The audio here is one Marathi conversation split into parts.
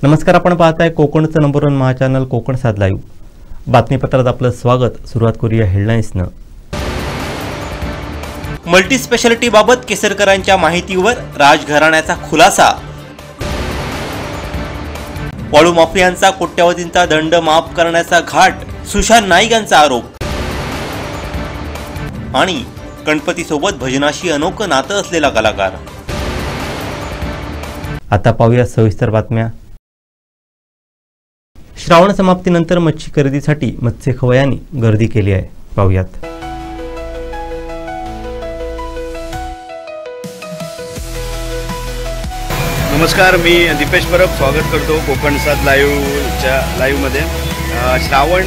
नमस्कार, आपण पाहताय कोकणचं नंबर 1 महाचॅनल कोकण सात लाईव्ह. बातमीपत्रात आपलं स्वागत. सुरुवात करूया हेडलाईन्सनं. मल्टी स्पेशालिटी बाबत केसरकरांच्या माहितीवर राजघराण्याचा खुलासा. वाळू माफियांचा कोट्यावधींचा दंड माफ करण्याचा घाट सुशांत नाईक यांचा आरोप. आणि गणपतीसोबत भजनाशी अनोखं नातं असलेला कलाकार. आता पाहूया सविस्तर बातम्या. श्रावण समाप्तीनंतर मच्छी खरेदीसाठी मत्स्यखवयांनी गर्दी केली आहे. पाहूयात. नमस्कार, मी दीपेश परब स्वागत करतो कोकण सात लाईव्हच्या लाईव्हमध्ये. श्रावण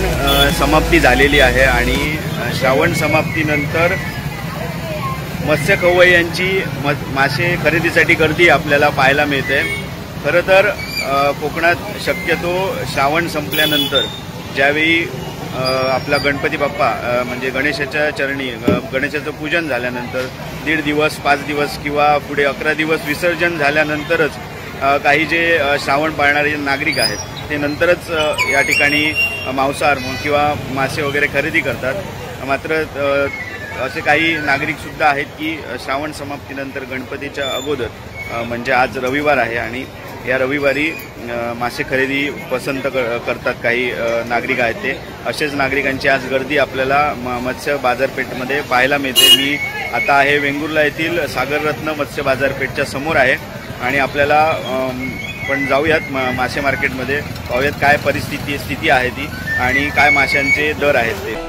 समाप्ती झालेली आहे आणि श्रावण समाप्तीनंतर मत्स्यखवय्यांची मासे खरेदीसाठी गर्दी आपल्याला पाहायला मिळते. खरं तर कोकणात शक्यतो श्रावण संपल्यानंतर ज्यावेळी आपला गणपती बाप्पा म्हणजे गणेशाच्या चरणी गणेशाचं पूजन झाल्यानंतर 1.5 दिवस 5 दिवस किंवा पुढे 11 दिवस विसर्जन झाल्यानंतरच काही जे श्रावण पाळणारे नागरिक आहेत ते नंतरच या ठिकाणी मांसाहार किंवा मासे वगैरे खरेदी करतात. मात्र असे काही नागरिकसुद्धा आहेत की श्रावण समाप्तीनंतर गणपतीच्या अगोदर म्हणजे आज रविवार आहे आणि या रविवारी मासे खरेदी पसंत करतात काही नागरिक आहेत. ते असेच नागरिकांची आज गर्दी आपल्याला मत्स्य बाजारपेठमध्ये पाहायला मिळते. मी आता आहे वेंगुर्ला येथील सागररत्न मत्स्य बाजारपेठच्या समोर आहे आणि आपल्याला पण जाऊयात मासे मार्केटमध्ये, पाहूयात काय स्थिती आहे ती आणि काय माशांचे दर आहेत ते.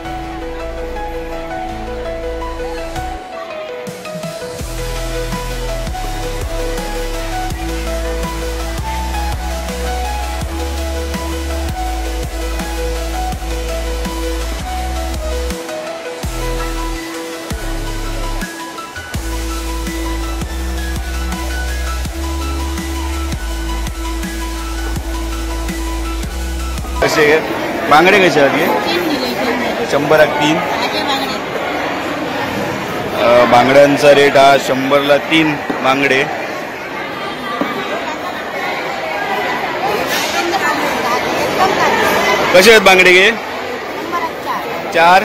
कसे बांगडे कसे आहेत? 100ला 3. बांगड्यांचा रेट हा 100ला 3 बांगडे. कसे आहेत बांगडे गे? 4.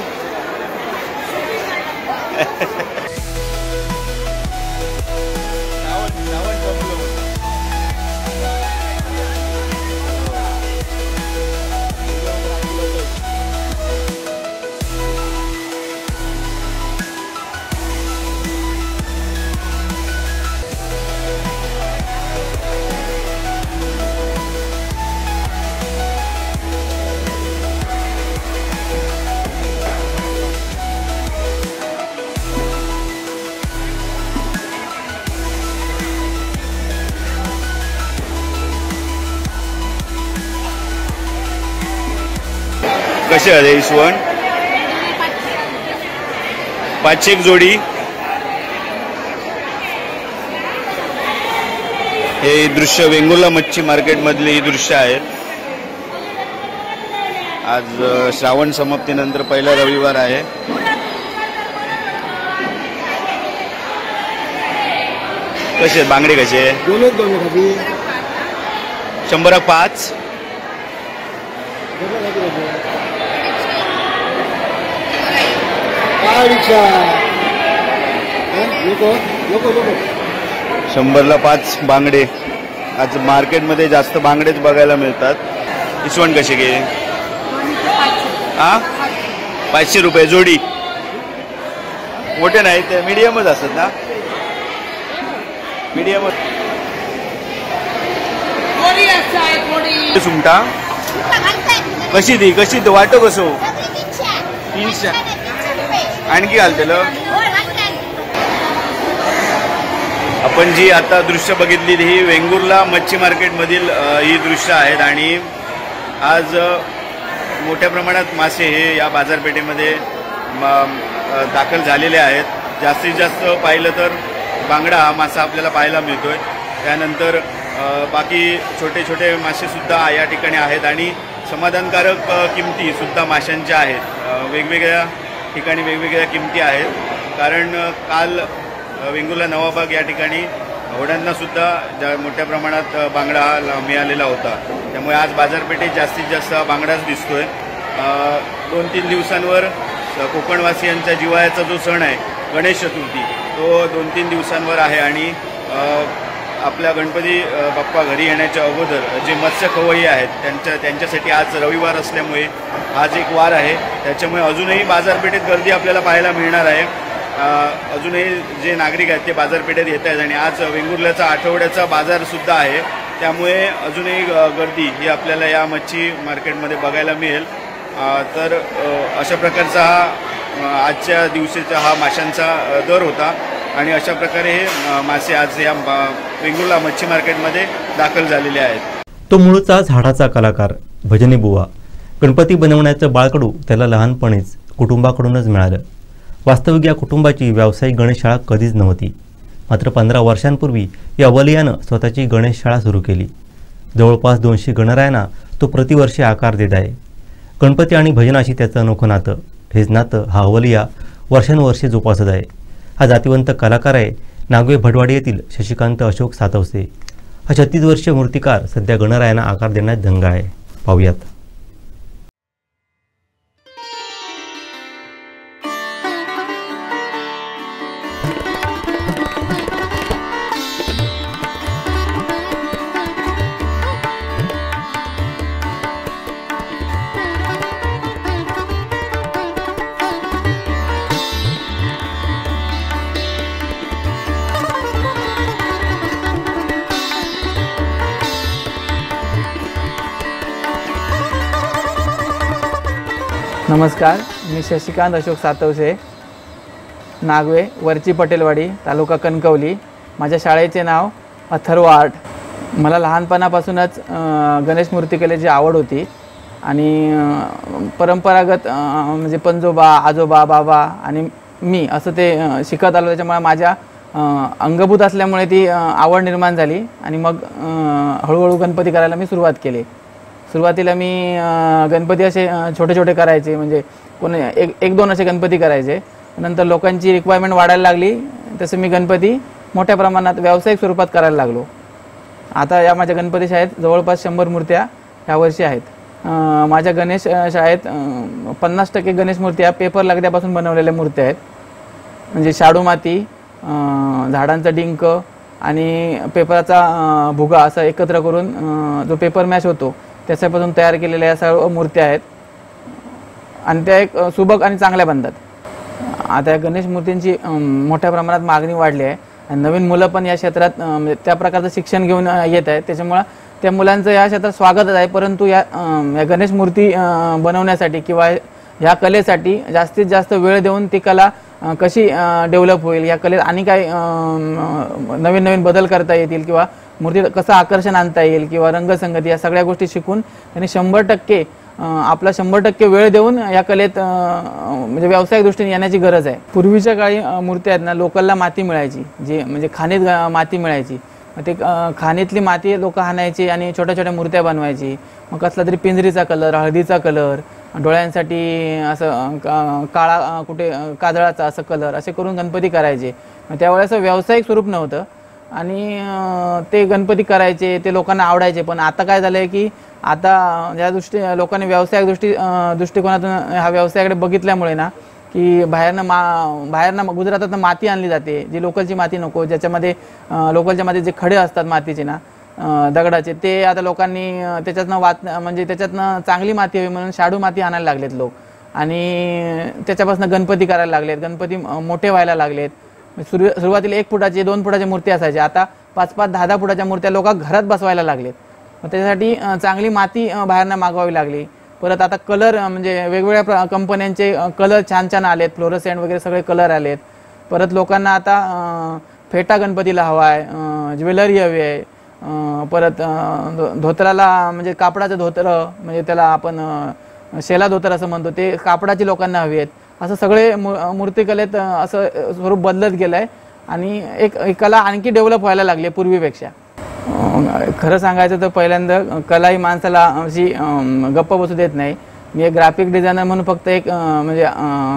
कसे आहे इसवण? 500 एक जोडी. हे दृश्य वेंगुर्ला मच्छी मार्केट मधले ही दृश्य आहेत. आज श्रावण समाप्तीनंतर पहिला रविवार आहे. कसे बांगडे कसे? 100ला 5. शंभरला 5 बांगडे. आज मार्केटमध्ये जास्त बांगडेच बघायला मिळतात. इसवण कसे घे? 500 रुपये जोडी. मोठे नाही ते मीडियमच असतात ना? मीडियम. सुंगटा कशी ती? कशी वाटो कसो? 300. आणखी घालतेलं. आपण जी आता दृश्य बघितली ही वेंगुर्ला मच्छी मार्केटमधील ही दृश्य आहेत आणि आज मोठ्या प्रमाणात मासे हे या बाजारपेठेमध्ये दाखल झालेले आहेत. जास्तीत जास्त पाहिलं तर बांगडा हा मासा आपल्याला पाहायला मिळतोय. त्यानंतर बाकी छोटे छोटे मासेसुद्धा या ठिकाणी आहेत आणि समाधानकारक किमतीसुद्धा माशांच्या आहेत. वेगवेगळ्या ठिकाणी वेगवेगळ्या किमती आहेत. कारण काल वेंगुर्ला नवाबाग या ठिकाणी होड्यांना सुद्धा मोठ्या प्रमाणात बांगडा मिळालेला होता. त्यामुळे आज बाजारपेठेत जास्तीत जास्त बांगडाच दिसतोय. 2-3 दिवसांवर कोकणवासियांचा जिव्हाळ्याचा जो सण आहे गणेश चतुर्थी तो 2-3 दिवसांवर आहे आणि आपल्या गणपती बाप्पा घरी येण्याच्या अगोदर जे मत्स्य खवय्ये आहेत त्यांच्यासाठी आज रविवार असल्यामुळे आज एक वार आहे. त्याच्यामुळे अजूनही बाजारपेठेत गर्दी आपल्याला पाहायला मिळणार आहे. अजूनही जे नागरिक आहेत ते बाजारपेठेत येत आहेत आणि आज वेंगुर्ल्याचा आठवड्याचा बाजारसुद्धा आहे. त्यामुळे अजूनही गर्दी ही आपल्याला या मच्छी मार्केटमध्ये बघायला मिळेल. तर अशा प्रकारचा आजच्या दिवशीचा हा माशांचा दर होता आणि अशा प्रकारे हे मासे आज या वेंगुर्ला मच्छी मार्केटमध्ये दाखल झालेले आहेत. तो मूळचा झाडाचा कलाकार भजनी बुवा. गणपती बनवण्याचं बाळकडू त्याला लहानपणीच कुटुंबाकडूनच मिळालं. वास्तविक या कुटुंबाची व्यावसायिक गणेशशाळा कधीच नव्हती. मात्र 15 वर्षांपूर्वी या अवलियानं स्वतःची गणेशशाळा सुरू केली. जवळपास 200 गणरायांना तो प्रतिवर्षी आकार देत आहे. गणपती आणि भजनाशी त्याचं अनोखं नातं. हेच नातं हा अवलिया वर्षानुवर्षे जोपासत आहे. हा जातिवंत कलाकार आहे नागवे भटवाडी येथील शशिकांत अशोक सातवसे. हा 36 वर्षीय मूर्तिकार सध्या गणरायांना आकार देण्यात दंग आहे. पाहूयात. नमस्कार, मी शशिकांत अशोक सातवसे, नागवे, वरची पटेलवाडी, तालुका कणकवली. माझ्या शाळेचे नाव अथर्व आर्ट. मला लहानपणापासूनच गणेश मूर्तिकलेची आवड होती आणि परंपरागत म्हणजे पंजोबा, आजोबा, बाबा आणि मी असं ते शिकत आलो. त्याच्यामुळे माझ्या अंगभूत असल्यामुळे ती आवड निर्माण झाली आणि मग हळूहळू गणपती करायला मी सुरुवात केली. सुरुवातीला मी गणपती असे छोटे छोटे करायचे, म्हणजे कोणी एक दोन असे गणपती करायचे. नंतर लोकांची रिक्वायरमेंट वाढायला लागली, तसं मी गणपती मोठ्या प्रमाणात व्यावसायिक स्वरूपात करायला लागलो. आता या माझ्या गणपती शाळेत जवळपास 100 मूर्त्या ह्यावर्षी आहेत. माझ्या गणेश शाळेत 50% गणेश मूर्त्या पेपर लगद्यापासून बनवलेल्या मूर्त्या आहेत. म्हणजे शाडू माती, झाडांचा डिंक आणि पेपराचा भुगा असं एकत्र करून जो पेपर मॅश होतो त्याच्यापासून तयार केलेल्या या सर्व मूर्त्या आहेत आणि त्या एक सुबक आणि चांगल्या बनतात. आता या गणेश मूर्तींची मोठ्या प्रमाणात मागणी वाढली आहे आणि नवीन मुलं पण या क्षेत्रात त्या प्रकारचं शिक्षण घेऊन येत आहेत. त्याच्यामुळं त्या मुलांचं या क्षेत्रात स्वागतच आहे. परंतु या गणेश मूर्ती बनवण्यासाठी किंवा ह्या कलेसाठी जास्तीत जास्त वेळ देऊन ती कला कशी डेव्हलप होईल, या कलेत आणि काय नवीन नवीन बदल करता येतील किंवा मूर्ती कसं आकर्षण आणता येईल किंवा रंगसंगती या सगळ्या गोष्टी शिकून त्यांनी 100% आपला 100% वेळ देऊन या कलेत म्हणजे व्यावसायिक दृष्टीने येण्याची गरज आहे. पूर्वीच्या काळी मूर्त्या आहेत ना, लोकलला माती मिळायची, जी म्हणजे खाणीत माती मिळायची. मग ते खाणीतली माती लोक हाणायची आणि छोट्या छोट्या मूर्त्या बनवायची. मग कसला तरी पिंजरीचा कलर, हळदीचा कलर, डोळ्यांसाठी असं काळा कुठे काजळाचा असं कलर असे करून गणपती करायचे. त्यावेळेस व्यावसायिक स्वरूप नव्हतं आणि ते गणपती करायचे, ते लोकांना आवडायचे. पण आता काय झालं आहे की आता ज्या लोकांनी व्यावसायिक दृष्टिकोनातून ह्या व्यवसायाकडे बघितल्यामुळे ना, की बाहेरनं गुजरातातनं माती आणली जाते, जी लोकलची माती नको, ज्याच्यामध्ये लोकलच्या मध्ये जे खडे असतात मातीचे ना, दगडाचे, ते आता लोकांनी त्याच्यातनं चांगली माती हवी म्हणून शाडू माती आणायला लागलेत लोक आणि त्याच्यापासून गणपती करायला लागलेत. गणपती मोठे व्हायला लागलेत. सुरुवातीला 1 फुटाचे 2 फुटाच्या मूर्त्या असायच्या, आता 5-5, 10-10 फुटाच्या मूर्त्या लोक घरात बसवायला लागलेत. मग त्याच्यासाठी चांगली माती बाहेरनं मागवावी लागली. परत आता कलर म्हणजे वेगवेगळ्या कंपन्यांचे कलर छान छान आलेत, फ्लोरोसेंट वगैरे सगळे कलर आलेत. परत लोकांना आता फेटा गणपतीला हवा आहे, ज्वेलरी हवी आहे. परत धोतराला म्हणजे कापडाचं धोतर, म्हणजे त्याला आपण शेला धोतर असं म्हणतो, ते कापडाची लोकांना हवी आहेत. असं सगळे मूर्तिकलेत असं स्वरूप बदलत गेलं आहे आणि एक कला आणखी डेव्हलप व्हायला लागली पूर्वीपेक्षा. खरं सांगायचं तर पहिल्यांदा कला ही माणसाला अशी गप्प बसू देत नाही. मी एक ग्राफिक डिझायनर म्हणून फक्त एक म्हणजे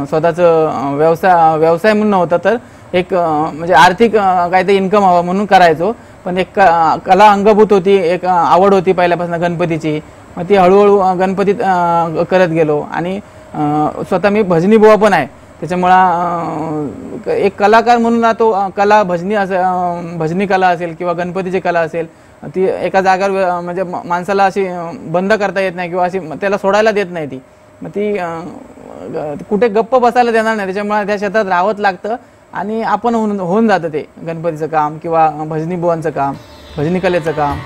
स्वतःचं व्यवसाय म्हणून नव्हतं, तर एक म्हणजे आर्थिक काहीतरी इन्कम हवं म्हणून करायचो. पण एक कला अंगभूत होती, एक आवड होती पहिल्यापासून गणपतीची. मग ती हळूहळू गणपतीत करत गेलो. आणि स्वतः मी भजनी बुवा पण आहे, त्याच्यामुळं एक कलाकार म्हणून तो कला भजनी कला असेल किंवा गणपतीची कला असेल, ती एका जागेवर म्हणजे माणसाला अशी बंद करता येत नाही किंवा अशी त्याला सोडायला देत नाही ती. मग ती कुठे गप्प बसायला देणार नाही, त्याच्यामुळे त्या क्षेत्रात राहावंच लागतं. आणि आपण होऊन जातं ते गणपतीचं काम किंवा भजनी बुवांचं काम, भजनी कलेचं काम.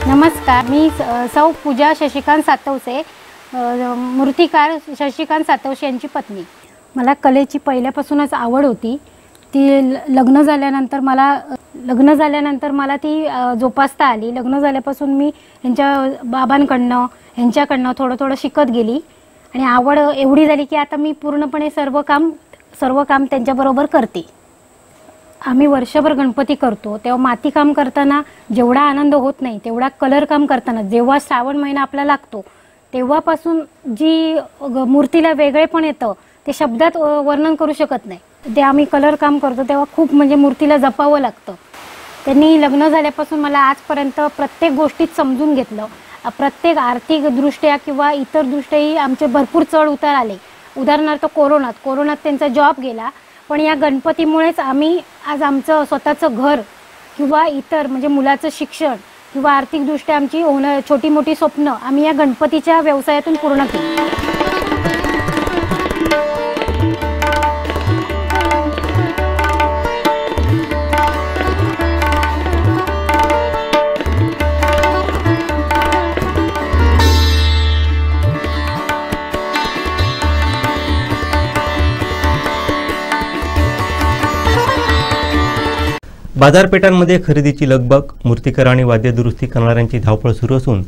नमस्कार, मी सौ पूजा शशिकांत सातवसे, मूर्तिकार शशिकांत सातवसे यांची पत्नी. मला कलेची पहिल्यापासूनच आवड होती. ती लग्न झाल्यानंतर मला ती जोपासता आली. लग्न झाल्यापासून मी ह्यांच्याकडनं थोडं शिकत गेली आणि आवड एवढी झाली की आता मी पूर्णपणे सर्व काम त्यांच्याबरोबर करते. आम्ही वर्षभर गणपती करतो, तेव्हा माती काम करताना जेवढा आनंद होत नाही तेवढा कलर काम करताना, जेव्हा श्रावण महिना आपला लागतो तेव्हापासून जी मूर्तीला वेगळेपण येतं ते शब्दात वर्णन करू शकत नाही. ते आम्ही कलर काम करतो तेव्हा खूप म्हणजे मूर्तीला जपावं लागतं. त्यांनी लग्न झाल्यापासून मला आजपर्यंत प्रत्येक गोष्टीत समजून घेतलं. प्रत्येक आर्थिकदृष्ट्या किंवा इतर दृष्ट्याही आमचे भरपूर चढ उतार आले. उदाहरणार्थ कोरोनात त्यांचा जॉब गेला, पण या गणपतीमुळेच आम्ही आज आमचं स्वतःचं घर किंवा इतर म्हणजे मुलाचं शिक्षण किंवा आर्थिकदृष्ट्या आमची छोटी मोठी स्वप्न आम्ही या गणपतीच्या व्यवसायातून पूर्ण केली. बाजारपेठांमध्ये खरेदीची लगबग, मूर्तिकार आणि वाद्य दुरुस्ती करणाऱ्यांची धावपळ सुरू असून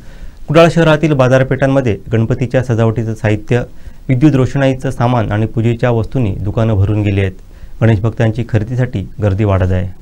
कुडाळ शहरातील बाजारपेठांमध्ये गणपतीच्या सजावटीचं साहित्य, विद्युत रोषणाईचं सामान आणि पूजेच्या वस्तूंनी दुकानं भरून गेली आहेत. गणेश भक्तांची खरेदीसाठी गर्दी वाढत आहे.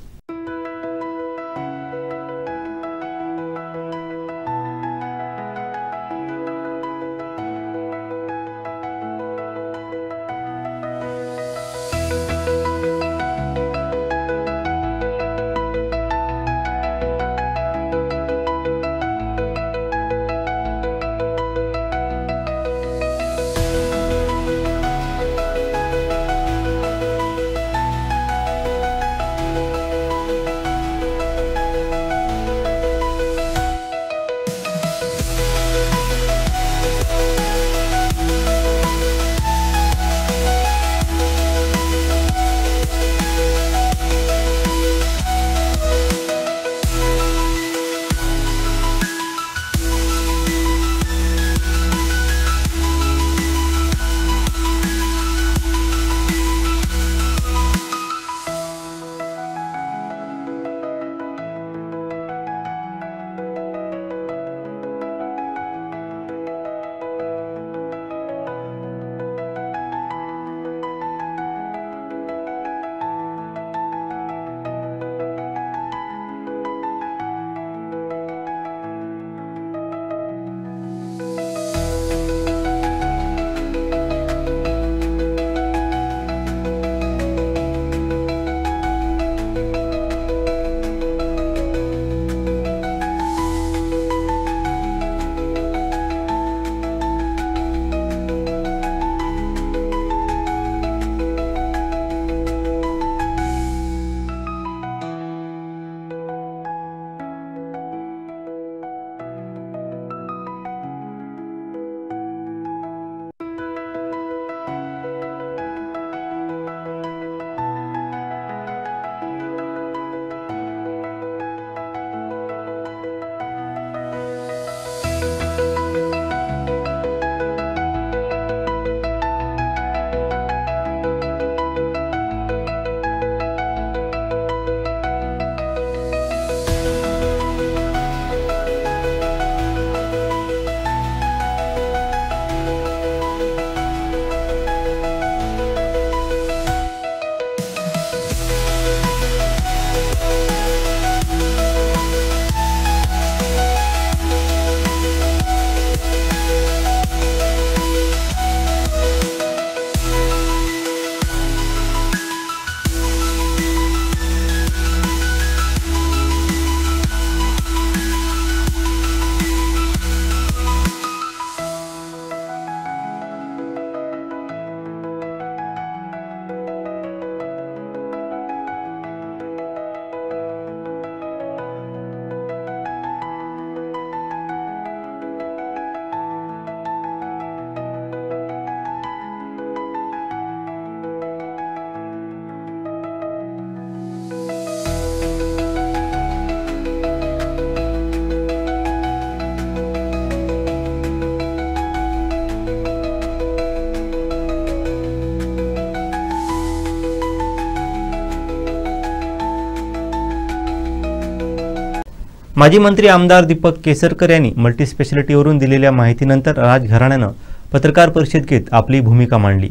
माजी मंत्री आमदार दीपक केसरकर यांनी मल्टीस्पेशालिटीवरून दिलेल्या माहितीनंतर राजघराण्यानं पत्रकार परिषद घेत आपली भूमिका मांडली.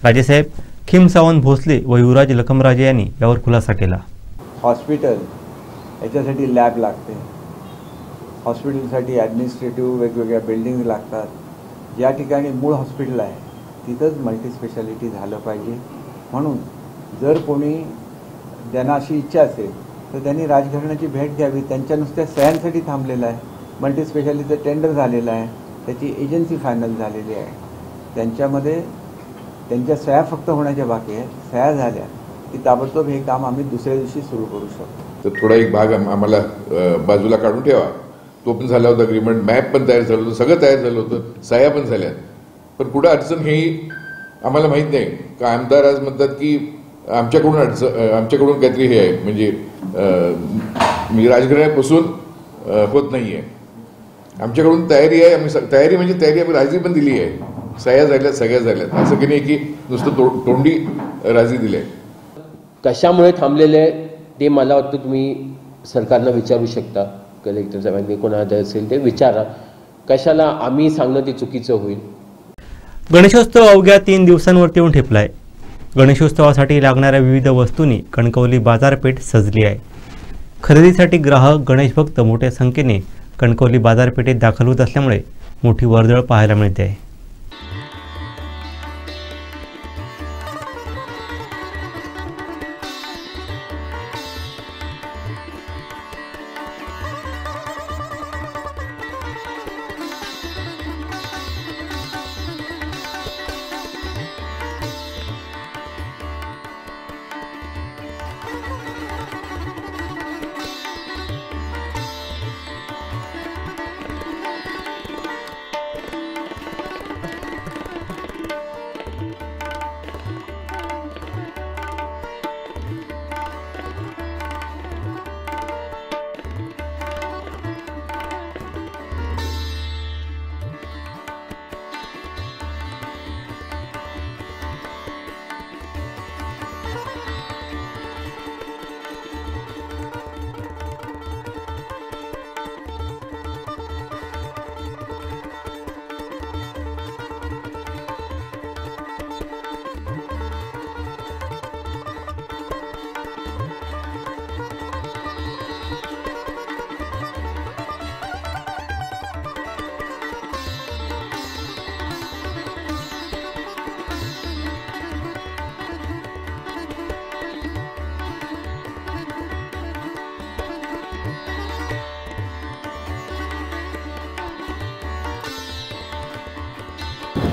राजेसाहेब खिमसावंत भोसले व युवराज लखमराजे यांनी यावर खुलासा केला. हॉस्पिटल याच्यासाठी लॅब लागते, हॉस्पिटलसाठी ॲडमिनिस्ट्रेटिव्ह वेगवेगळ्या बिल्डिंग लागतात. ज्या ठिकाणी मूळ हॉस्पिटल आहे तिथंच मल्टीस्पेशालिटी झालं पाहिजे. म्हणून जर कोणी ज्यांना अशी इच्छा असेल तर त्यांनी राजघराण्याची भेट घ्यावी. त्यांच्या नुसत्या सह्यांसाठी थांबलेलं आहे. मल्टीस्पेशालिटीचं टेंडर झालेलं आहे, त्याची एजन्सी फायनल झालेली आहे. त्यांच्यामध्ये त्यांच्या सह्या फक्त होण्याच्या बाकी आहे. सह्या झाल्या की ताबडतोब हे काम आम्ही दुसऱ्या दिवशी सुरू करू शकतो. तर थोडा एक भाग आम्हाला बाजूला काढून ठेवा. तो पण झाला होता, अग्रीमेंट मॅप पण तयार झालं होतं, सगळं तयार झालं होतं, सह्या पण झाल्या. पण पुढे अडचण ही आम्हाला माहीत नाही का. आमदार आज म्हणतात की आमच्याकडून काहीतरी हे आहे, म्हणजे राजघराण्यापासून होत नाही आहे. आमच्याकडून तयारी आहे. आम्ही तयारी आम्ही राजी पण दिली आहे. सह्या झाल्यात, सगळ्या झाल्यात. असं की नाही की नुसतं तोंडी राजी दिली आहे. कशामुळे थांबलेले ते मला वाटतं तुम्ही सरकारनं विचारू शकता. कलेक्टर साहेबांनी कोणाला असेल ते विचारा. कशाला आम्ही सांगणं ते चुकीचं होईल. गणेशोत्सव अवघ्या 3 दिवसांवरती येऊन ठेपलाय. गणेशोत्सवासाठी लागणाऱ्या विविध वस्तूंनी कणकवली बाजारपेठ सजली आहे. खरेदीसाठी ग्राहक गणेशभक्त मोठ्या संख्येने कणकवली बाजारपेठेत दाखल होत असल्यामुळे मोठी वर्दळ पाहायला मिळते आहे.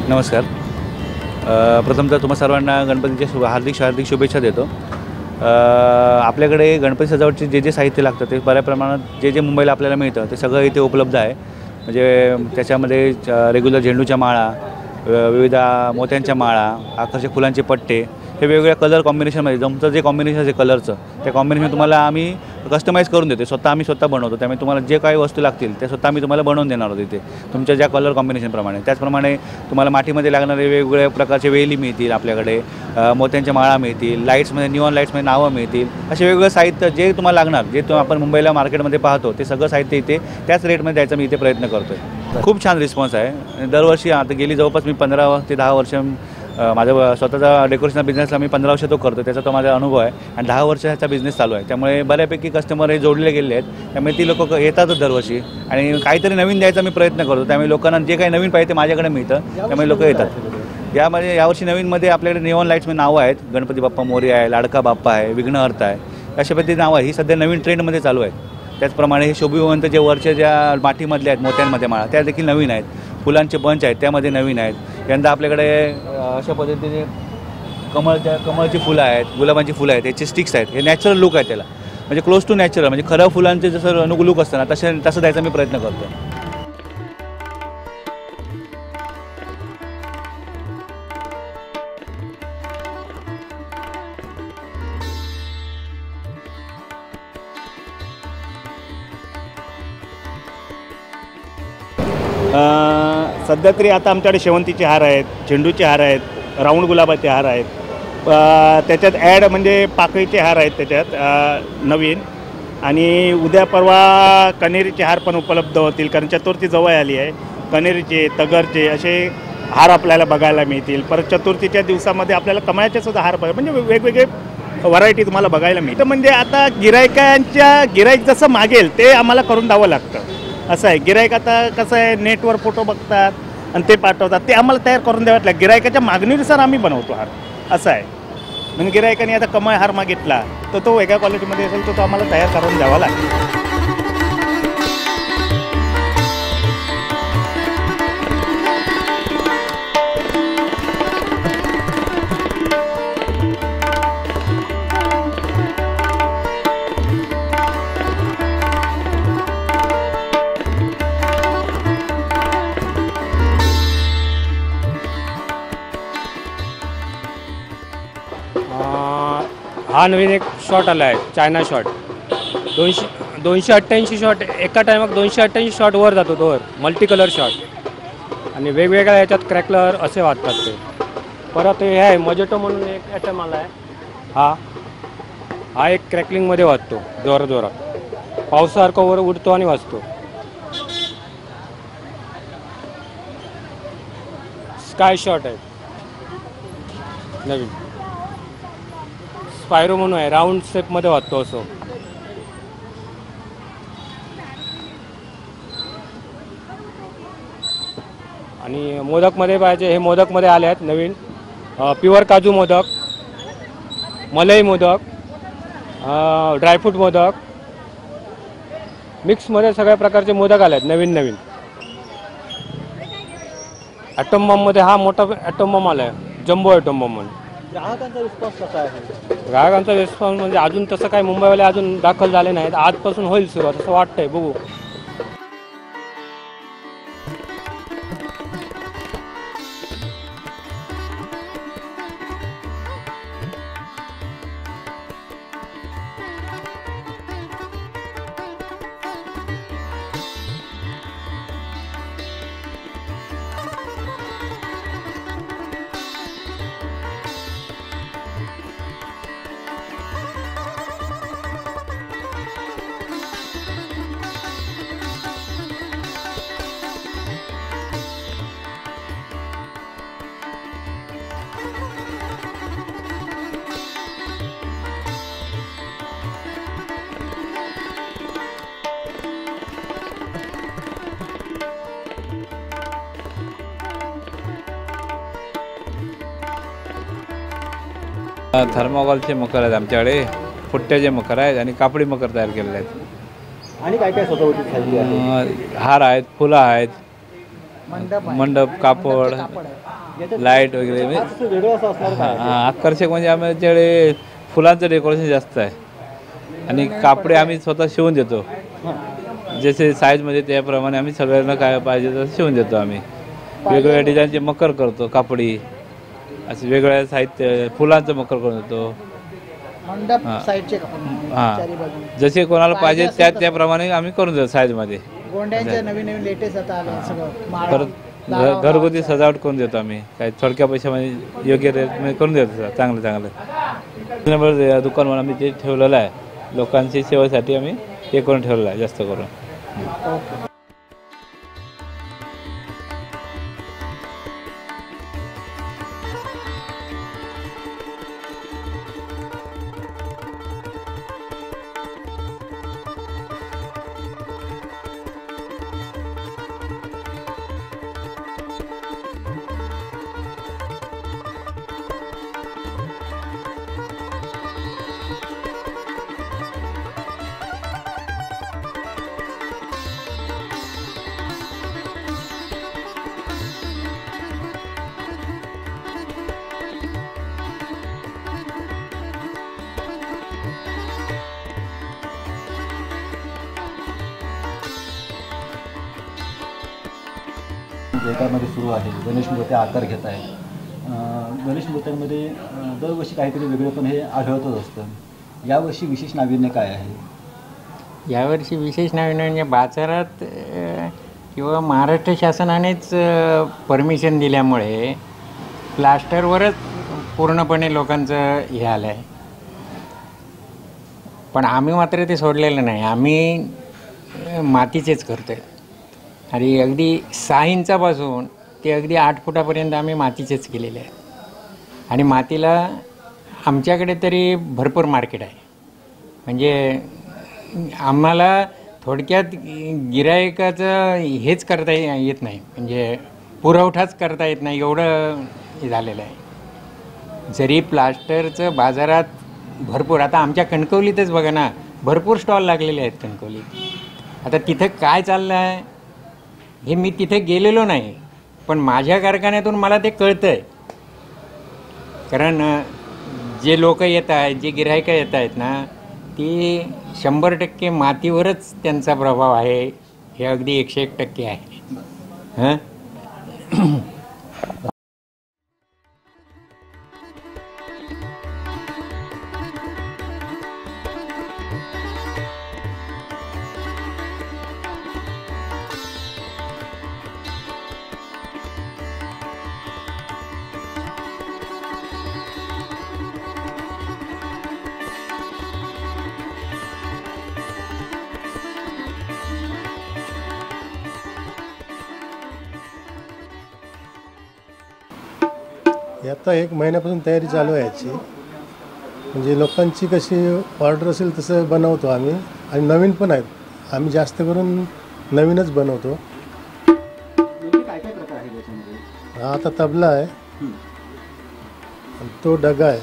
नमस्कार. प्रथमतः तुम्हा सर्वांना गणपतीच्या हार्दिक शुभेच्छा देतो. आपल्याकडे गणपती सजावटचे जे साहित्य लागतं ते बऱ्या प्रमाणात जे मुंबईला आपल्याला मिळतं ते सगळं इथे उपलब्ध आहे. म्हणजे त्याच्यामध्ये रेग्युलर झेंडूच्या माळा, विविध मोत्यांच्या माळा, आकर्षक फुलांचे पट्टे, हे वेगवेगळ्या कलर कॉम्बिनेशनमध्ये जमतं जे कॉम्बिनेशन आहे कलरचं ते कॉम्बिनेशन तुम्हाला आम्ही कस्टमाइज करून देतो. आम्ही स्वतः बनवतो. त्यामुळे तुम्हाला जे काही वस्तू लागतील ते स्वतः आम्ही तुम्हाला बनवून देणार आहोत इथे तुमच्या ज्या कलर कॉम्बिनेशनप्रमाणे. त्याचप्रमाणे तुम्हाला माठीमध्ये लागणारे वेगवेगळ्या प्रकारचे वेली मिळतील आपल्याकडे, मोत्यांच्या माळा मिळतील, लाईट्समध्ये निऑन लाईट्समध्ये नावं मिळतील. असे वेगवेगळं साहित्य जे तुम्हाला लागणार, जे आपण मुंबईला मार्केटमध्ये पाहतो ते सगळं साहित्य इथे त्याच रेटमध्ये द्यायचा मी इथे प्रयत्न करतो आहे. खूप छान रिस्पॉन्स आहे. दरवर्षी आता गेली जवळपास मी 15 ते 10 वर्ष माझा स्वतःचा डेकोरेशनचा बिझनेसला मी 15 वर्ष तो करतो. त्याचा तो माझा अनुभव आहे आणि 10 वर्ष ह्याचा बिझनेस चालू आहे. त्यामुळे बऱ्यापैकी कस्टमर हे जोडले गेले आहेत. त्यामुळे ती लोक येतातच दरवर्षी आणि काहीतरी नवीन द्यायचा मी प्रयत्न करतो. त्यामुळे लोकांना जे काही नवीन पाहिजे ते माझ्याकडे मिळतं. त्यामुळे लोक येतात. यामध्ये यावर्षी नवीनमध्ये आपल्याकडे निऑन लाईट्समध्ये नावं आहेत. गणपती बाप्पा मोरया आहे, लाडका बाप्पा आहे, विघ्नहर्ता आहे, अशा पद्धतीची नावं आहे. ही सध्या नवीन ट्रेंडमध्ये चालू आहे. त्याचप्रमाणे हे शोभिवंत जे वरच्या ज्या माठीमधले आहेत मोत्यांमध्ये माळा त्या देखील नवीन आहेत. फुलांचे बंच आहेत त्यामध्ये नवीन आहेत. यंदा आपल्याकडे अशा पद्धतीने कमळची फुलं आहेत, गुलाबांची फुलं आहेत, याचे स्टिक्स आहेत. हे नॅचरल लुक आहे त्याला, म्हणजे क्लोज टू नॅचरल, म्हणजे खरं फुलांचे जसं लुक असतं ना तसं द्यायचा मी प्रयत्न करतो. सध्या तरी आता आमच्याकडे शेवंतीचे हार आहेत, झेंडूचे हार आहेत, राऊंड गुलाबाचे हार आहेत. त्याच्यात ॲड म्हणजे पाकळीचे हार आहेत त्याच्यात नवीन. आणि उद्या परवा कण्हेरीचे हार पण उपलब्ध होतील, कारण चतुर्थी जवळ आली आहे. कण्हेरीचे, तगरचे असे हार आपल्याला बघायला मिळतील. परत चतुर्थीच्या दिवसामध्ये आपल्याला कमळाचे सुद्धा हार म्हणजे वेगवेगळे व्हरायटी तुम्हाला बघायला मिळतं. म्हणजे आता गिराईक जसं मागेल ते आम्हाला करून द्यावं लागतं असं आहे. गिराईक आता कसं आहे, नेटवर फोटो बघतात आणि ते पाठवतात, ते आम्हाला तयार करून द्यावं लागतं. गिरायकाच्या मागणीनुसार आम्ही बनवतो हार असं आहे. म्हणजे गिरायकाने आता कमळ हार मागितला तर तो वेगळ्या क्वालिटीमध्ये असेल तर तो आम्हाला तयार करून द्यावा लागेल. हा नवीन एक शॉट आला आहे, चायना शॉट. 288 शॉट एका टायमात 288 शॉट वर जातो तो वर, मल्टी कलर शॉट आणि वेगवेगळ्या याच्यात क्रॅकलर असे वाटतात ते. परत हे आहे मजेटो म्हणून एक आयटम आला आहे. हा एक क्रॅकलिंगमध्ये वाजतो जोरात, पावसासारखा वर उडतो आणि वाजतो. स्काय शॉट आहे नवीन. स्पायरो म्हणून आहे, राऊंड शेपमध्ये वाटतो असं. आणि मोदकमध्ये पाहिजे, हे मोदकमध्ये आले आहेत नवीन. प्युअर काजू मोदक, मलई मोदक, ड्रायफ्रूट मोदक, मिक्समध्ये सगळ्या प्रकारचे मोदक आले आहेत नवीन. ॲटम बॉम्बमध्ये हा मोठा ॲटम बॉम्ब आला आहे, जम्बो ॲटम बॉम्ब म्हणून. ग्राहकांचा रिस्पॉन्स कसा आहे? ग्राहकांचा रिस्पॉन्स म्हणजे अजून तसं काही मुंबईवाले अजून दाखल झाले नाहीत. आजपासून होईल सुरुवात असं वाटतंय, बघू. थर्मोकॉलचे मकर आहेत आमच्याकडे, फुट्ट्याचे मकर आहेत आणि कापडी मकर तयार केलेले आहेत. आणि काय काय सजावटी झाली आहे? हार आहेत, फुलं आहेत, मंडप, कापड, लाईट वगैरे. आकर्षक म्हणजे आमच्याकडे फुलांचं डेकोरेशन जास्त आहे आणि कापडे आम्ही स्वतः शिवून देतो. जसे साईजमध्ये त्याप्रमाणे आम्ही सगळ्यांना काय पाहिजे तसं शिवून देतो. आम्ही वेगवेगळ्या डिझाईनचे मकर करतो, कापडी असे वेगवेगळ्या साहित्य, फुलांचं मकर करून देतो. हां, जसे कोणाला पाहिजे त्याप्रमाणे आम्ही करून देतो साईजमध्ये. परत घरगुती सजावट करून देतो आम्ही, काही थोडक्या पैशामध्ये योग्य रेटमध्ये करून देतो. चांगलं दुकान म्हणून आम्ही ते ठेवलेलं आहे. लोकांची सेवेसाठी आम्ही हे करून ठेवलेलं आहे जास्त करून. जयकारमध्ये सुरू आहे. गणेश मूर्त्या आकार घेत आहे. गणेश मूर्त्यांमध्ये दरवर्षी काहीतरी वेगळेपण हे आढळतच असतं. यावर्षी विशेष नाविन्य काय आहे? यावर्षी विशेष नाविन्य म्हणजे बाजारात किंवा महाराष्ट्र शासनानेच परमिशन दिल्यामुळे प्लास्टरवरच पूर्णपणे लोकांचं हे आलं आहे. पण आम्ही मात्र ते सोडलेलं नाही. आम्ही मातीचेच करतो आहे आणि अगदी 6 इंचापासून ते अगदी 8 फुटापर्यंत आम्ही मातीचेच केलेले आहेत. आणि मातीला आमच्याकडे तरी भरपूर मार्केट आहे. म्हणजे आम्हाला थोडक्यात गिरायकाचं हेच करता येत नाही, म्हणजे पुरवठाच करता येत नाही, एवढं हे झालेलं आहे. जरी प्लास्टरचं बाजारात भरपूर, आता आमच्या कणकवलीतच बघा ना, भरपूर स्टॉल लागलेले आहेत कणकवलीत. आता तिथं काय चाललं आहे हे मी तिथे गेलेलो नाही, पण माझ्या कारखान्यातून मला ते कळतं आहे. कारण जे लोक येत आहेत, जे गिऱ्हाईकं येत आहेत ना, ती 100% मातीवरच त्यांचा प्रभाव आहे. हे अगदी 101% आहे. हां आता 1 महिन्यापासून तयारी चालू आहे याची. म्हणजे लोकांची कशी ऑर्डर असेल तसं बनवतो आम्ही. आणि नवीन पण आहेत, आम्ही जास्त करून नवीनच बनवतो. काय काय प्रकार आहे त्याच्यामध्ये? हा आता तबला आहे, तो डगा आहे,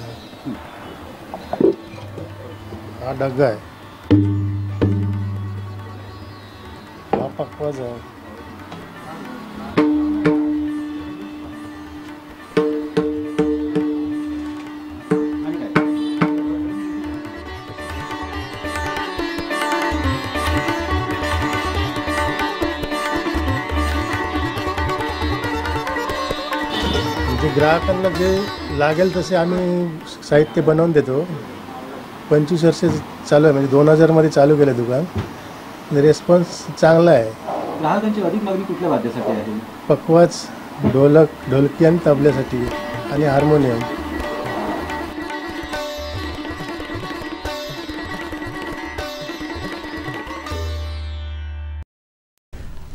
हा डगा आहे, हा पकवाज आहे, ग्राहकांना जे लागेल तसे आम्ही साहित्य बनवून देतो. 25 वर्ष चालू आहे, म्हणजे 2000 चालू केलं दुकान. रिस्पॉन्स चांगला आहे. ग्राहकांची अधिक मागणी कुठल्या वाद्यासाठी आहे? पकवाज, ढोलक, ढोलकी आणि तबल्यासाठी आणि हार्मोनियम.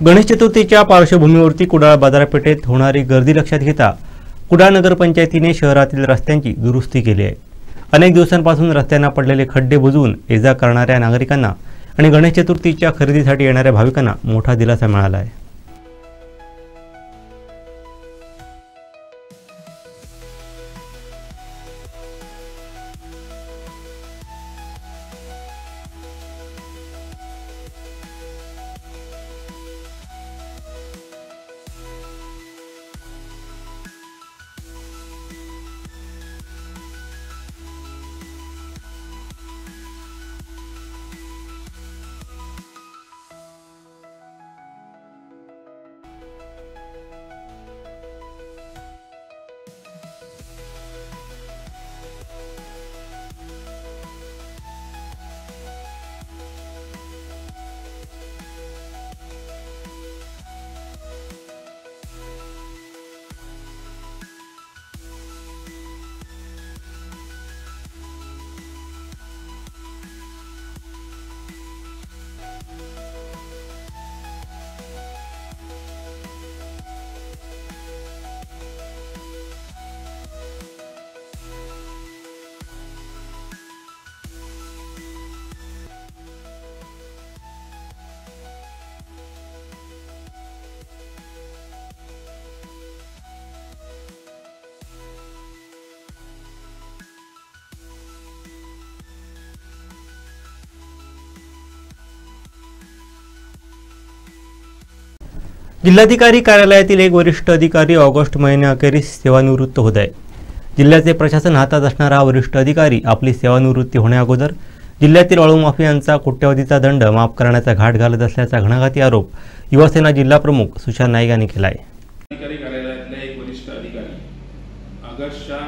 गणेश चतुर्थीच्या पार्श्वभूमीवरती कुडाळ बाजारपेठेत होणारी गर्दी लक्षात घेता कुडाळ नगरपंचायतीने शहरातील रस्त्यांची दुरुस्ती केली आहे. अनेक दिवसांपासून रस्त्यांना पडलेले खड्डे बुजवून ये-जा करणाऱ्या नागरिकांना आणि गणेश चतुर्थीच्या खरेदीसाठी येणाऱ्या भाविकांना मोठा दिलासा मिळाला आहे. जिल्हाधिकारी कार्यालयातील एक वरिष्ठ अधिकारी ऑगस्ट महिन्याअखेरीस सेवानिवृत्त होत आहे. जिल्ह्याचे प्रशासन हातात असणारा हा वरिष्ठ अधिकारी आपली सेवानिवृत्ती होण्याअगोदर जिल्ह्यातील वाळू माफियांचा कोट्यवधीचा दंड माफ करण्याचा घाट घालत असल्याचा घणाघाती आरोप युवासेना जिल्हा प्रमुख सुशांत नाईक यांनी केला आहे. अधिकारी कार्यालयातले एक वरिष्ठ अधिकारी ऑगस्टच्या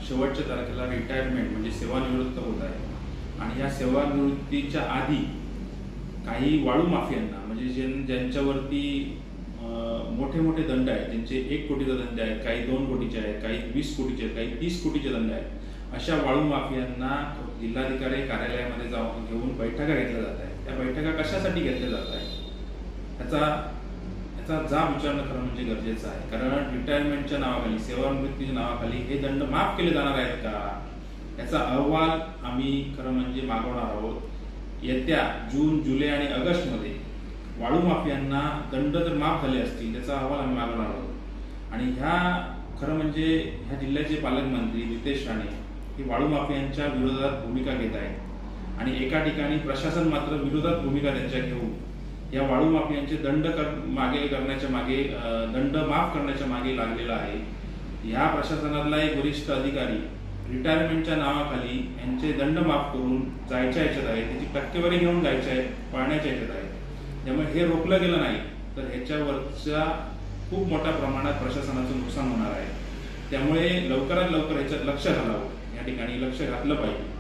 शेवटच्या तारखेला रिटायरमेंट म्हणजे सेवानिवृत्त होत आहे आणि या सेवानिवृत्तीच्या आधी काही वाळू माफियांना म्हणजे ज्यांच्यावरती मोठे मोठे दंड आहेत, ज्यांचे 1 कोटीचा दंड आहेत, काही 2 कोटीचे आहेत, काही 20 कोटीचे आहेत, काही 30 कोटीचे दंड आहेत, अशा वाळू माफियांना जिल्हाधिकारी कार्यालयामध्ये जाऊन घेऊन बैठका घेतल्या जात आहेत. त्या बैठका कशासाठी घेतल्या जात आहेत याचा जाब विचारणं खरं म्हणजे गरजेचं आहे. कारण रिटायरमेंटच्या नावाखाली, सेवानिवृत्तीच्या नावाखाली हे दंड माफ केले जाणार आहेत का, याचा अहवाल आम्ही खरं म्हणजे मागवणार आहोत. येत्या जून, जुलै आणि ऑगस्टमध्ये वाळू माफियांना दंड जर माफ झाले असतील त्याचा अहवाल आम्ही मागवणार आहोत. आणि खरं म्हणजे ह्या जिल्ह्याचे पालकमंत्री नितेश राणे हे वाळू माफियांच्या विरोधात भूमिका घेत आहेत आणि एका ठिकाणी प्रशासन मात्र विरोधात भूमिका त्यांच्या घेऊन या वाळू माफियांचे दंड करण्याच्या मागे, दंड माफ करण्याच्या मागे लागलेला आहे. ह्या प्रशासनातला एक वरिष्ठ अधिकारी रिटायरमेंटच्या नावाखाली यांचे दंड माफ करून जायच्या याच्यात आहे, त्याची टक्केवारी घेऊन जायच्या आहे, पाळण्याच्या याच्यात आहे. त्यामुळे हे रोखलं गेलं नाही तर ह्याच्यावरच्या खूप मोठ्या प्रमाणात प्रशासनाचं नुकसान होणार आहे. त्यामुळे लवकरात लवकर ह्याच्यात लक्ष घालावं, या ठिकाणी लक्ष घातलं पाहिजे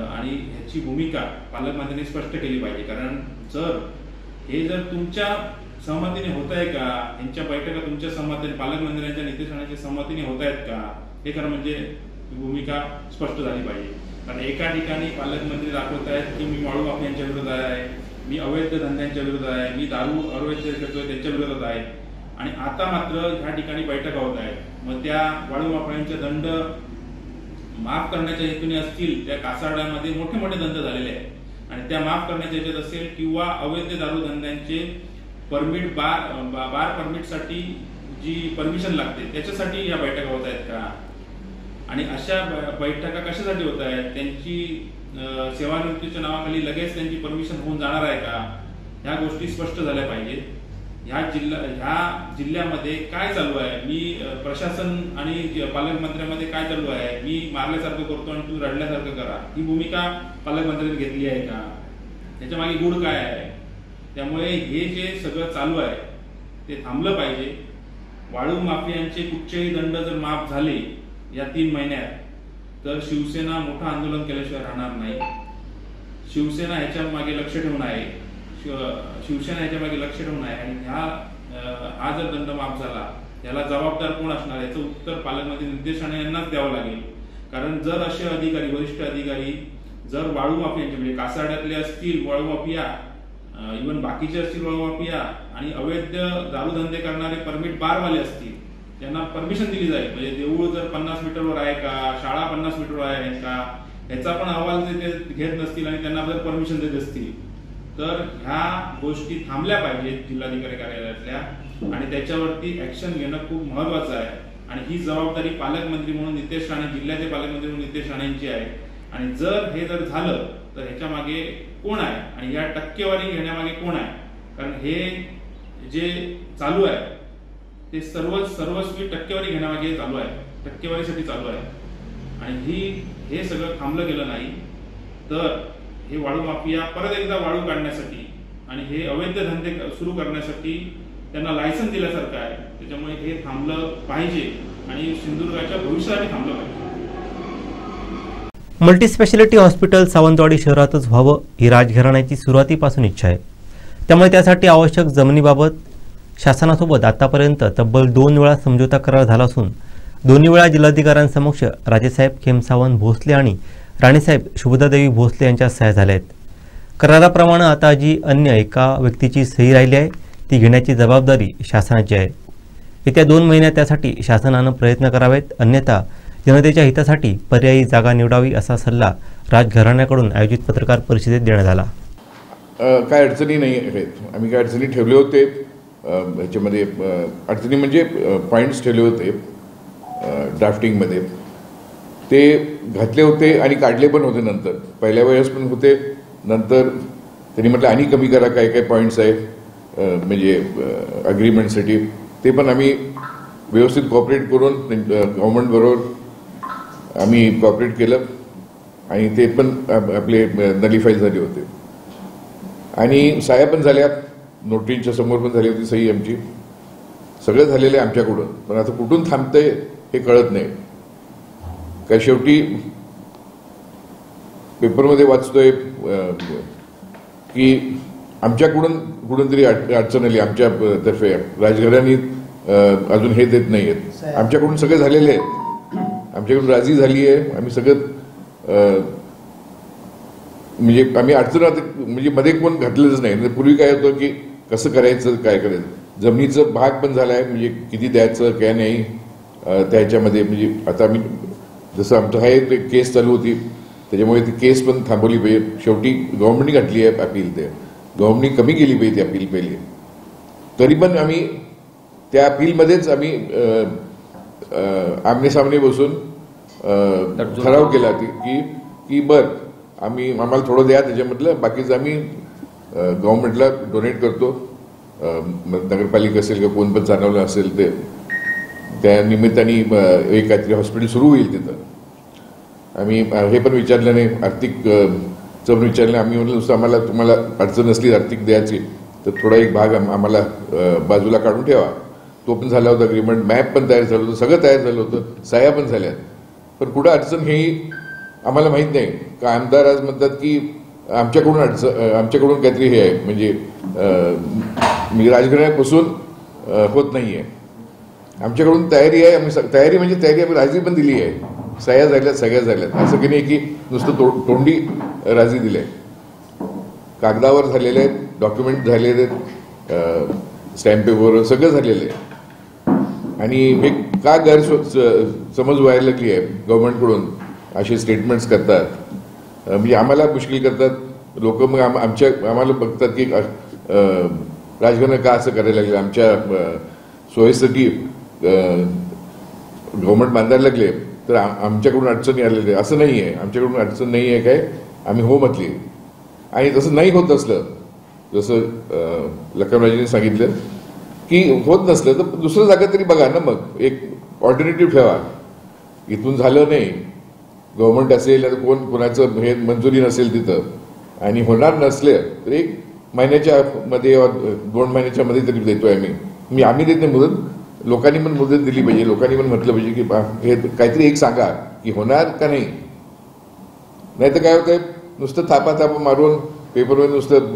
आणि ह्याची भूमिका पालकमंत्र्यांनी स्पष्ट केली पाहिजे. कारण जर तुमच्या सहमतीने होत आहे का, यांच्या बैठका तुमच्या सहमतीने, पालकमंत्र्यांच्या निदेशनाच्या सहमतीने होत आहेत का, हे खरं म्हणजे भूमिका स्पष्ट झाली पाहिजे. कारण एका ठिकाणी पालकमंत्री दाखवत आहेत की मी वाळू माफियांच्या विरोधात आहे, मी अवैध धंद्यांच्या विरोधात आहे, मी दारू अवैध करतोय त्यांच्या विरोधात आहे, आणि आता मात्र ह्या ठिकाणी बैठका होत आहेत. मग त्या वाळू माफियांचे दंड माफ करण्याच्या हेतूने असतील, त्या कासारड्यामध्ये मोठे मोठे दंड झालेले आहेत आणि त्या माफ करण्याच्या ह्याच्यात असेल, किंवा अवैध दारू धंद्यांचे परमिट, बार परमिटसाठी जी परमिशन लागते त्याच्यासाठी या बैठका होत आहेत का, आणि अशा बैठका कशासाठी होत आहेत, त्यांची सेवानिवृत्तीच्या नावाखाली लगेच त्यांची परमिशन होऊन जाणार आहे का, ह्या गोष्टी स्पष्ट झाल्या पाहिजेत. ह्या जिल्ह्यामध्ये काय चालू आहे, मी प्रशासन आणि पालकमंत्र्यांमध्ये काय चालू आहे, मी मारल्यासारखं करतो आणि तू रडल्यासारखं करा, ही भूमिका पालकमंत्र्यांनी घेतली आहे का, त्याच्या मागे गूढ काय आहे. त्यामुळे हे जे सगळं चालू आहे ते थांबलं पाहिजे. वाळू माफियांचे कुठचेही दंड जर माफ झाले या 3 महिन्यात तर शिवसेना मोठं आंदोलन केल्याशिवाय राहणार नाही. शिवसेना ह्याच्या मागे लक्ष ठेवून आहे, शिवसेना ह्याच्या मागे लक्ष ठेवून आहे. आणि हा जर दंड माफ झाला याला जबाबदार कोण असणार, याचं उत्तर पालकमंत्री नितेश राणे यांनाच द्यावं लागेल. कारण जर असे अधिकारी, वरिष्ठ अधिकारी जर वाळू माफियांचे, म्हणजे कासारड्यातले असतील वाळू माफिया, इव्हन बाकीचे असतील वाळू माफिया, आणि अवैध दारू धंदे करणारे परमिट बारवाले असतील, त्यांना परमिशन दिली जाईल. म्हणजे देऊळ जर 50 मीटरवर आहे का, शाळा 50 मीटरवर आहे का, याचा पण अहवाल ते घेत नसतील आणि त्यांना जर परमिशन देत असतील तर ह्या गोष्टी थांबल्या पाहिजेत जिल्हाधिकारी कार्यालयातल्या, आणि त्याच्यावरती ऍक्शन घेणं खूप महत्वाचं आहे. आणि ही जबाबदारी पालकमंत्री म्हणून नितेश राणे, जिल्ह्याचे पालकमंत्री म्हणून नितेश राणेंची आहे. आणि जर झालं तर ह्याच्या मागे कोण आहे आणि या टक्केवारी घेण्यामागे कोण आहे, कारण हे जे चालू आहे ते सर्वस्वी टक्केवारी घेण्यामागे चालू आहे, टक्केवारीसाठी चालू आहे. आणि हे सगळं थांबलं गेलं नाही तर हे वाळू माफिया परत एकदा वाळू काढण्यासाठी आणि हे अवैध धंदे सुरू करण्यासाठी त्यांना लायसन दिल्यासारखं आहे. त्याच्यामुळे हे थांबलं पाहिजे आणि सिंधुदुर्गाच्या भविष्यासाठी थांबलं पाहिजे. मल्टीस्पेशालिटी हॉस्पिटल सावंतवाडी शहरातच व्हावं ही राजघराण्याची सुरुवातीपासून इच्छा आहे. त्यामुळे त्यासाठी आवश्यक जमिनीबाबत शासनासोबत आतापर्यंत तब्बल 2 वेळा समझोता करार झाला असून 2 वेळा जिल्हाधिकाऱ्यांसमक्ष राजेसाहेब खेमसावंत भोसले आणि राणीसाहेब शुभदादेवी भोसले यांच्या सह्या झाल्या आहेत. कराराप्रमाणे आता जी अन्य एका व्यक्तीची सही राहिली आहे ती घेण्याची जबाबदारी शासनाची आहे. येत्या 2 महिन्यात त्यासाठी शासनानं प्रयत्न करावेत, अन्यथा जनतेच्या हितासाठी पर्यायी जागा निवडावी असा सल्ला राजघराण्याकडून आयोजित पत्रकार परिषदेत देण्यात आला. काय अडचणी नाही आहेत. आम्ही काय अडचणी ठेवले होते, ह्याच्यामध्ये अडचणी म्हणजे पॉईंट्स ठेवले होते ड्राफ्टिंगमध्ये, ते घातले होते आणि काढले पण होते. नंतर पहिल्या वेळेस पण होते, नंतर त्यांनी म्हटलं आणि कमी करा, काय काय पॉईंट्स आहेत म्हणजे अग्रीमेंटसाठी, ते पण आम्ही व्यवस्थित कॉपरेट करून गव्हर्नमेंटबरोबर आम्ही कॉपरेट केलं आणि ते पण आपले नलिफाय झाले होते. आणि सह्या पण झाल्या, नोटरीच्या समोर पण झाली होती सही आमची, सगळं झालेलं आहे आमच्याकडून. पण आता कुठून थांबतंय हे कळत नाही. काय शेवटी पेपरमध्ये वाचतोय की आमच्याकडून कुठून तरी अडचण आली, आमच्यातर्फे राजघराणी अजून हे देत नाही आहेत. आमच्याकडून सगळे झालेले आहेत, आमच्याकडून राजी झाली आहे, आम्ही सगळं म्हणजे आम्ही अडचण म्हणजे मध्ये कोण घातलेलंच नाही. पूर्वी काय होतं की कसं करायचं काय करायचं, जमिनीचं भाग पण झाला आहे म्हणजे किती द्यायचं काय नाही त्याच्यामध्ये. म्हणजे आता आम्ही जसं आमचं हा एक केस चालू होती त्याच्यामुळे ती केस पण थांबवली पाहिजे. शेवटी गव्हर्नमेंटने घातली आहे अपील, ते गव्हर्नमेंटने कमी केली पाहिजे ती अपील पहिली. तरी पण आम्ही त्या अपीलमध्येच आम्ही आमने सामने बसून ठराव केला की आम्हाला थोडं द्या त्याच्यामधलं, बाकीचं आम्ही गव्हर्नमेंटला डोनेट करतो. नगरपालिका असेल का कोण पण चालवलं असेल ते, त्या निमित्ताने एक काहीतरी हॉस्पिटल सुरू होईल तिथं. आम्ही हे पण विचारलं नाही, आर्थिक पण विचारलं. आम्ही म्हटलं नुसतं आम्हाला तुम्हाला अडचण नसली आर्थिक द्यायची तर थोडा एक भाग आम्हाला बाजूला काढून ठेवा. तो पण झाला होता अग्रीमेंट, मॅप पण तयार झालं होतं, सगळं तयार झालं होतं, सह्या पण झाल्या. पण कुठं अडचण ही आम्हाला माहीत नाही का. आमदार आज म्हणतात की आमच्याकडून काहीतरी हे आहे म्हणजे राजघराण्यापासून होत नाही आहे. आमच्याकडून तयारी आहे, आम्ही तयारी म्हणजे तयारी आम्ही राजी पण दिली आहे, सह्या झाल्यात सगळ्या झाल्यात. असं की नाही की नुसतं तोंडी राजी दिली आहे. कागदावर झालेले आहेत, डॉक्युमेंट झालेले आहेत, स्टॅम्प पेपरवर सगळं झालेलं आहे. आणि हे का समज व्हायला लागली आहे गव्हर्नमेंटकडून असे स्टेटमेंट्स करतात, म्हणजे आम्हाला मुश्किल करतात लोक. मग आम्हाला बघतात की राजकारण का असं करायला लागलं, आमच्या सोयीसाठी गव्हर्नमेंट बांधायला लागले तर आमच्याकडून अडचणी आलेली. असं नाही आहे, आमच्याकडून अडचण नाही आहे काय, आम्ही हो म्हटली. आणि तसं नाही होत असलं, जसं लखनराजेंनी सांगितलं की होत नसलं तर दुसरं जागा तरी बघा ना, मग एक ऑल्टरनेटिव्ह ठेवा. इथून झालं नाही, गव्हर्नमेंट असेल तर कोणाचं हे मंजुरी नसेल तिथं आणि होणार नसले तर 1 महिन्याच्या मध्ये 2 महिन्याच्या मध्ये तरी देतोय आम्ही देत नाही मुदत. लोकांनी पण मुदत दिली पाहिजे, लोकांनी पण म्हटलं पाहिजे की हे काहीतरी एक सांगा की होणार का नाही. नाही तर काय होतंय, नुसतं थापा मारून पेपरवर नुसतं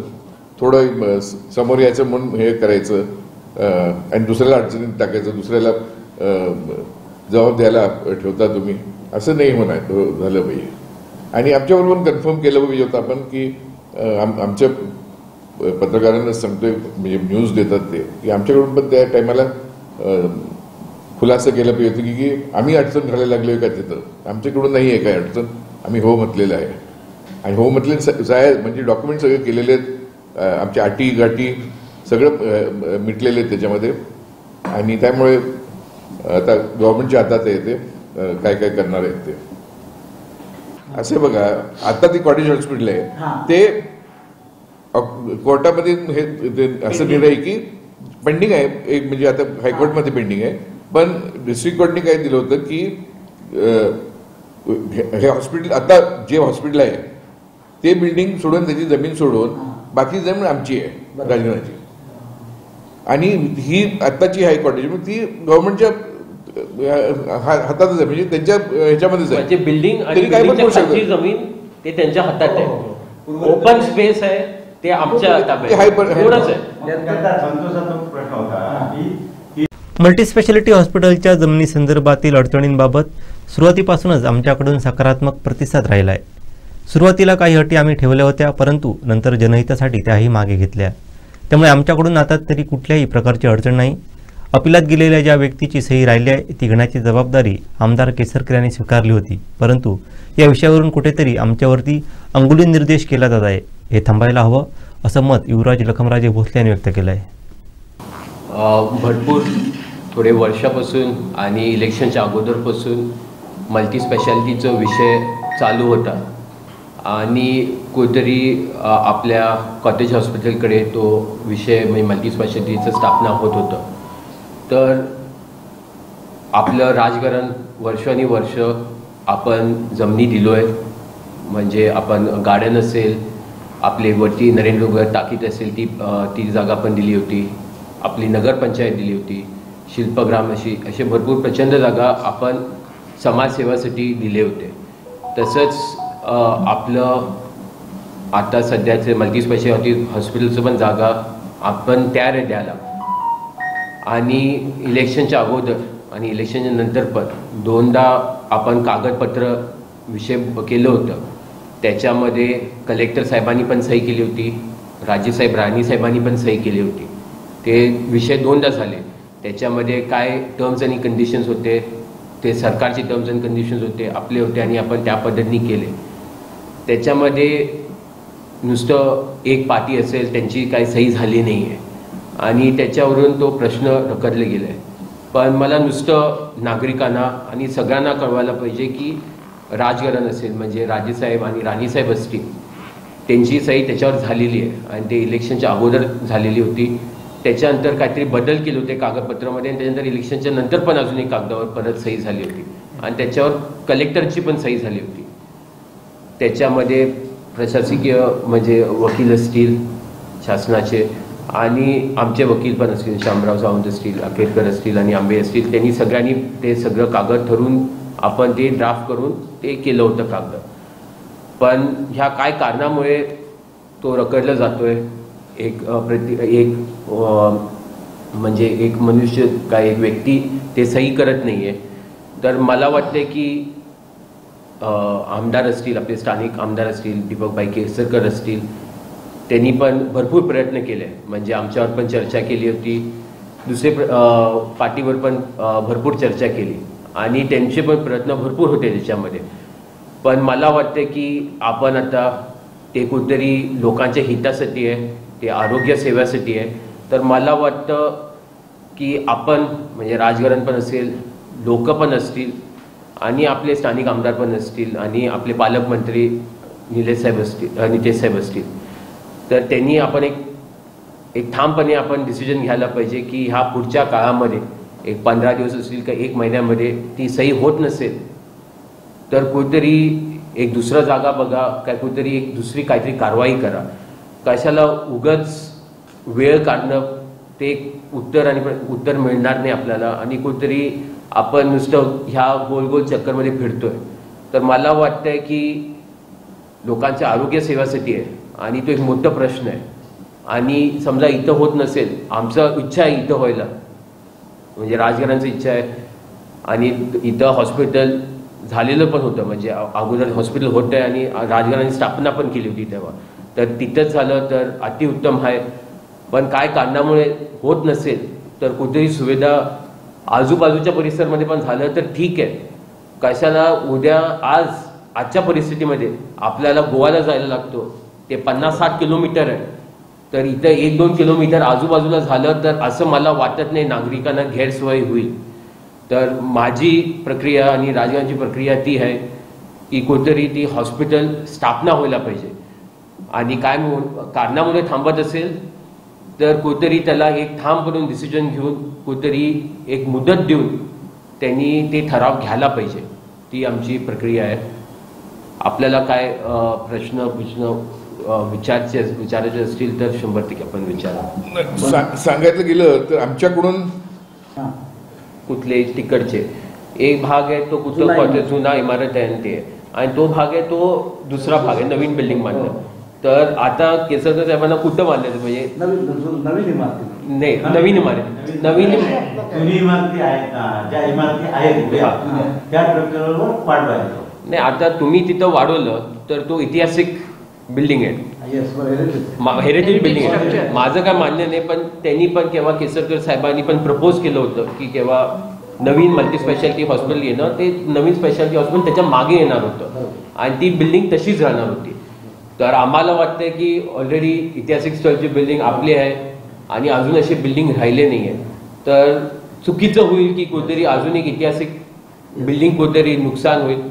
थोडं समोर यायचं म्हणून हे करायचं आणि दुसऱ्याला अडचणीत टाकायचं, दुसऱ्याला जबाब द्यायला ठेवता तुम्ही. असं नाही होणार झालं पाहिजे. आणि आमच्याबरोबर कन्फर्म केलं पाहिजे होतं आपण की आमच्या पत्रकारांना सांगतोय, म्हणजे न्यूज देतात ते की आमच्याकडून पण त्या टायमाला खुलासा केला पाहिजे होतं की आम्ही अडचण घालायला लागलोय का तिथं. आमच्याकडून नाही आहे काय अडचण, आम्ही हो म्हटलेलं आहे. आणि हो म्हटले म्हणजे डॉक्युमेंट सगळे केलेले आहेत, आमच्या अटी गाठी सगळं मिटलेले आहेत त्याच्यामध्ये. आणि त्यामुळे आता गव्हर्नमेंटच्या हातात आहे ते काय काय करणार आहेत ते. असे बघा, आता ती कॉटेज हॉस्पिटल आहे ते कोर्टामध्ये हे असं निर्णय आहे की पेंडिंग आहे एक, म्हणजे आता हायकोर्टमध्ये पेंडिंग आहे. पण डिस्ट्रिक्ट कोर्टने काय दिलं होतं की हे हॉस्पिटल आता जे हॉस्पिटल आहे ते बिल्डिंग सोडून त्याची जमीन सोडून बाकी जमीन आमची आहे राजघराण्याची. आणि ही आत्ताची हाय कॉटेज ती गव्हर्नमेंटच्या हातातच आहे, म्हणजे त्यांच्या ह्याच्यामध्येच आहे. बिल्डिंग आणि जमीन ते त्यांच्या हातात आहे, ओपन स्पेस आहे ते आमच्या ताब्यात. मल्टीस्पेशालिटी हॉस्पिटलच्या जमिनीसंदर्भातील अडचणींबाबत सुरुवातीपासूनच आमच्याकडून सकारात्मक प्रतिसाद राहिला आहे. सुरुवातीला काही अटी आम्ही ठेवल्या होत्या, परंतु नंतर जनहितासाठी त्याही मागे घेतल्या. त्यामुळे आमच्याकडून आता तरी कुठल्याही प्रकारची अडचण नाही. अपिलात गेलेल्या ज्या व्यक्तीची सही राहिली आहे ती घेण्याची जबाबदारी आमदार केसरकर यांनी स्वीकारली होती, परंतु या विषयावरून कुठेतरी आमच्यावरती अंगुली निर्देश केला जात आहे. हे थांबायला हवं असं मत युवराज लखमराजे भोसले यांनी व्यक्त केलं आहे. भरपूर थोडे वर्षापासून आणि इलेक्शनच्या अगोदरपासून मल्टीस्पेशालिटीचा विषय चालू होता आणि कुठेतरी आपल्या कॉटेज हॉस्पिटलकडे तो विषय म्हणजे मल्टीस्पेशालिटीचं स्थापना होत होतं. तर आपलं राजकारण वर्षानुवर्ष आपण जमिनी दिलो आहे, म्हणजे आपण गार्डन असेल, आपली वरती नरेंद्रनगर टाकीत असेल ती जागा पण दिली होती, आपली नगरपंचायत दिली होती, शिल्पग्राम असे भरपूर प्रचंड जागा आपण समाजसेवासाठी दिले होते. तसंच आपलं आता सध्याचे मल्टीस्पेशालिटी हॉस्पिटलचं पण जागा आपण तयार आहे द्यायला. आणि इलेक्शनच्या अगोदर आणि इलेक्शनच्या नंतर पण 2दा आपण कागदपत्र विषय केलं होतं. त्याच्यामध्ये कलेक्टर साहेबांनी पण सही केली होती, राजेसाहेब राणी साहेबांनी पण सही केली होती. ते विषय 2दा झाले. त्याच्यामध्ये काय टर्म्स आणि कंडिशन्स होते, ते सरकारचे टर्म्स अँड कंडिशन्स होते, आपले होते आणि आपण त्या पद्धतीने केले. त्याच्यामध्ये नुसतं एक पार्टी असेल त्यांची काही सही झाली नाही आहे आणि त्याच्यावरून तो प्रश्न रखडले गेला आहे. पण मला नुसतं नागरिकांना आणि सगळ्यांना कळवायला पाहिजे की राजकारण असेल म्हणजे राजेसाहेब आणि राणीसाहेब असतील, त्यांची सही त्याच्यावर झालेली आहे आणि ते इलेक्शनच्या अगोदर झालेली होती. त्याच्यानंतर काहीतरी बदल केले होते कागदपत्रामध्ये आणि त्याच्यानंतर इलेक्शनच्या नंतर पण अजून एक कागदावर परत सही झाली होती आणि त्याच्यावर कलेक्टरची पण सही झाली होती. त्याच्यामध्ये प्रशासकीय म्हणजे वकील असतील शासनाचे आणि आमचे वकील पण असतील, शामराव सावंत असतील, आकेरकर असतील आणि आंबे असतील, त्यांनी सगळ्यांनी ते सगळं कागद ठरवून आपण ते ड्राफ्ट करून ते केलं होतं कागद. पण ह्या काय कारणामुळे तो रखडला जातोय, म्हणजे एक मनुष्य काय एक व्यक्ती ते सही करत नाही आहे. तर मला वाटते की आमदार असतील, आपले स्थानिक आमदार असतील, दीपकभाई केसरकर असतील, त्यांनी पण भरपूर प्रयत्न केले. म्हणजे आमच्यावर पण चर्चा केली होती, दुसरे पार्टीवर पण भरपूर चर्चा केली आणि त्यांचे पण प्रयत्न भरपूर होते त्याच्यामध्ये. पण मला वाटते की आपण आता ते कुठेतरी लोकांच्या हितासाठी आहे, ते आरोग्य सेवेसाठी आहे. तर मला वाटतं की आपण म्हणजे राजकारण पण असेल, लोक पण असतील आणि आपले स्थानिक आमदार पण असतील आणि आपले पालकमंत्री नितेश साहेब असतील, तर त्यांनी आपण एक ठामपणे आपण डिसिजन घ्यायला पाहिजे की ह्या पुढच्या काळामध्ये एक 15 दिवस असतील का 1 महिन्यामध्ये ती सही होत नसेल तर कुठेतरी एक दुसरा जागा बघा, काय कुठेतरी एक दुसरी काहीतरी कारवाई करा. कशाला उगाच वेळ काढणं, ते उत्तर मिळणार नाही आपल्याला आणि कुठेतरी आपण नुसतं ह्या गोल गोल चक्करमध्ये फिरतोय. तर मला वाटतंय की लोकांच्या आरोग्य सेवेसाठी आहे आणि तो एक मोठा प्रश्न आहे. आणि समजा इथं होत नसेल, आमचं इच्छा आहे इथं व्हायला, म्हणजे राजकारणाची इच्छा आहे आणि इथं हॉस्पिटल झालेलं पण होतं, म्हणजे अगोदर हॉस्पिटल होतं आणि राजकारणाने स्थापना पण केली होती तेव्हा, तर तिथंच झालं तर अतिउत्तम आहे. पण काय कारणामुळे होत नसेल तर कुठेही सुविधा आजूबाजूच्या परिसरामध्ये पण झालं तर ठीक आहे. कशाला उद्या आजच्या परिस्थितीमध्ये आपल्याला गोव्याला जायला लागतो, ते 50-60 किलोमीटर आहे, तर इथं 1-2 किलोमीटर आजूबाजूला झालं तर असं मला वाटत नाही नागरिकांना गैरसोय होईल. तर माझी प्रक्रिया आणि राजकारणाची प्रक्रिया ती आहे की कुठेतरी ती हॉस्पिटल स्थापना व्हायला पाहिजे आणि काय कारणामुळे थांबत असेल तर कुठेतरी त्याला एक ठाम करून डिसिजन घेऊन कुठेतरी एक मुदत देऊन त्यांनी ते ठराव घ्यायला पाहिजे. ती आमची प्रक्रिया आहे. आपल्याला काय प्रश्न विचारायचे असतील तर 100% आपण विचारा. सांगायचं गेलं तर आमच्याकडून कुठले तिकडचे एक भाग आहे तो कुठला जुना इमारत आहे ते, आणि तो भाग आहे तो दुसरा भाग आहे नवीन बिल्डिंग बांधलं. तर आता केसरकर साहेबांना कुठं बांधायचं म्हणजे नवीन इमारत नाही, नवीन इमारत जुनी इमारती आहेत ना, ज्या इमारती आहेत त्या प्रकारावर पाडवायचं नाही. आता तुम्ही तिथं वाढवलं तर तो ऐतिहासिक बिल्डिंग आहे, हेरिटेज बिल्डिंग आहे. माझं काय मान्य नाही, पण त्यांनी पण केव्हा केसरकर साहेबांनी पण प्रपोज केलं होतं की केव्हा नवीन मल्टी स्पेशालिटी हॉस्पिटल येणं, ते नवीन स्पेशालिटी हॉस्पिटल त्याच्या मागे येणार होतं आणि ती बिल्डिंग तशीच राहणार होती. तर आम्हाला वाटतंय की ऑलरेडी ऐतिहासिक स्थळची बिल्डिंग आपली आहे आणि अजून अशी बिल्डिंग राहिले नाही आहे, तर चुकीचं होईल की कुठेतरी अजून एक ऐतिहासिक बिल्डिंग कुठेतरी नुकसान होईल.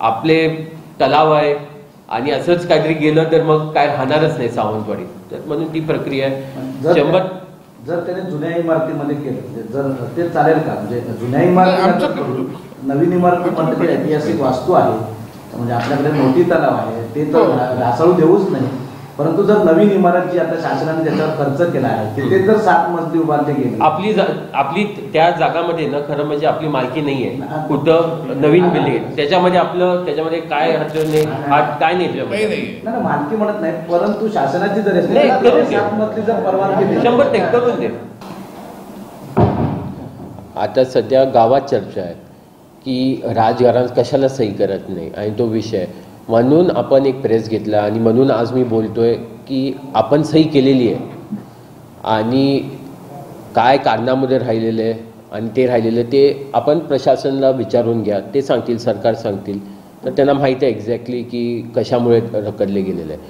आपले तलाव आहे आणि असंच काहीतरी गेलं तर मग काय राहणारच नाही सावंतवाडी. तर म्हणून ती प्रक्रिया आहे. जर त्याने जुन्या इमारतीमध्ये केलं जर ते चालेल का? म्हणजे जुन्या इमारती नवीन इमारतीमध्ये ऐतिहासिक वास्तू आहे, म्हणजे आपल्याकडे मोठी तलाव आहे, ते तर ढासळू देऊच नाही. परंतु जर नवीन इमारत जी आता शासनाने त्याच्यावर खर्च केला आहे तिथे जर 7 मजली उभारले गेले, आपली त्या जागामध्ये ना खरं म्हणजे आपली मालकी नाहीये, कुठं नवीन बिल्डिंग आहे त्याच्यामध्ये आपलं त्याच्यामध्ये काय काय नाही मालकी म्हणत नाही, परंतु शासनाची जर 7 मजली जर परवानगी 100% करून दे. आता सध्या गावात चर्चा आहे की राजकारण कशाला सही करत नाही आणि तो विषय म्हणून आपण एक प्रेस घेतला आणि म्हणून आज मी बोलतोय की आपण सही केलेली आहे आणि काय कारणामध्ये राहिलेलं आहे आणि ते राहिलेलं ते आपण प्रशासनाला विचारून घ्या, ते सांगतील, सरकार सांगतील, तर त्यांना माहिती आहे एक्झॅक्टली की कशामुळे रखडले गेलेलं आहे.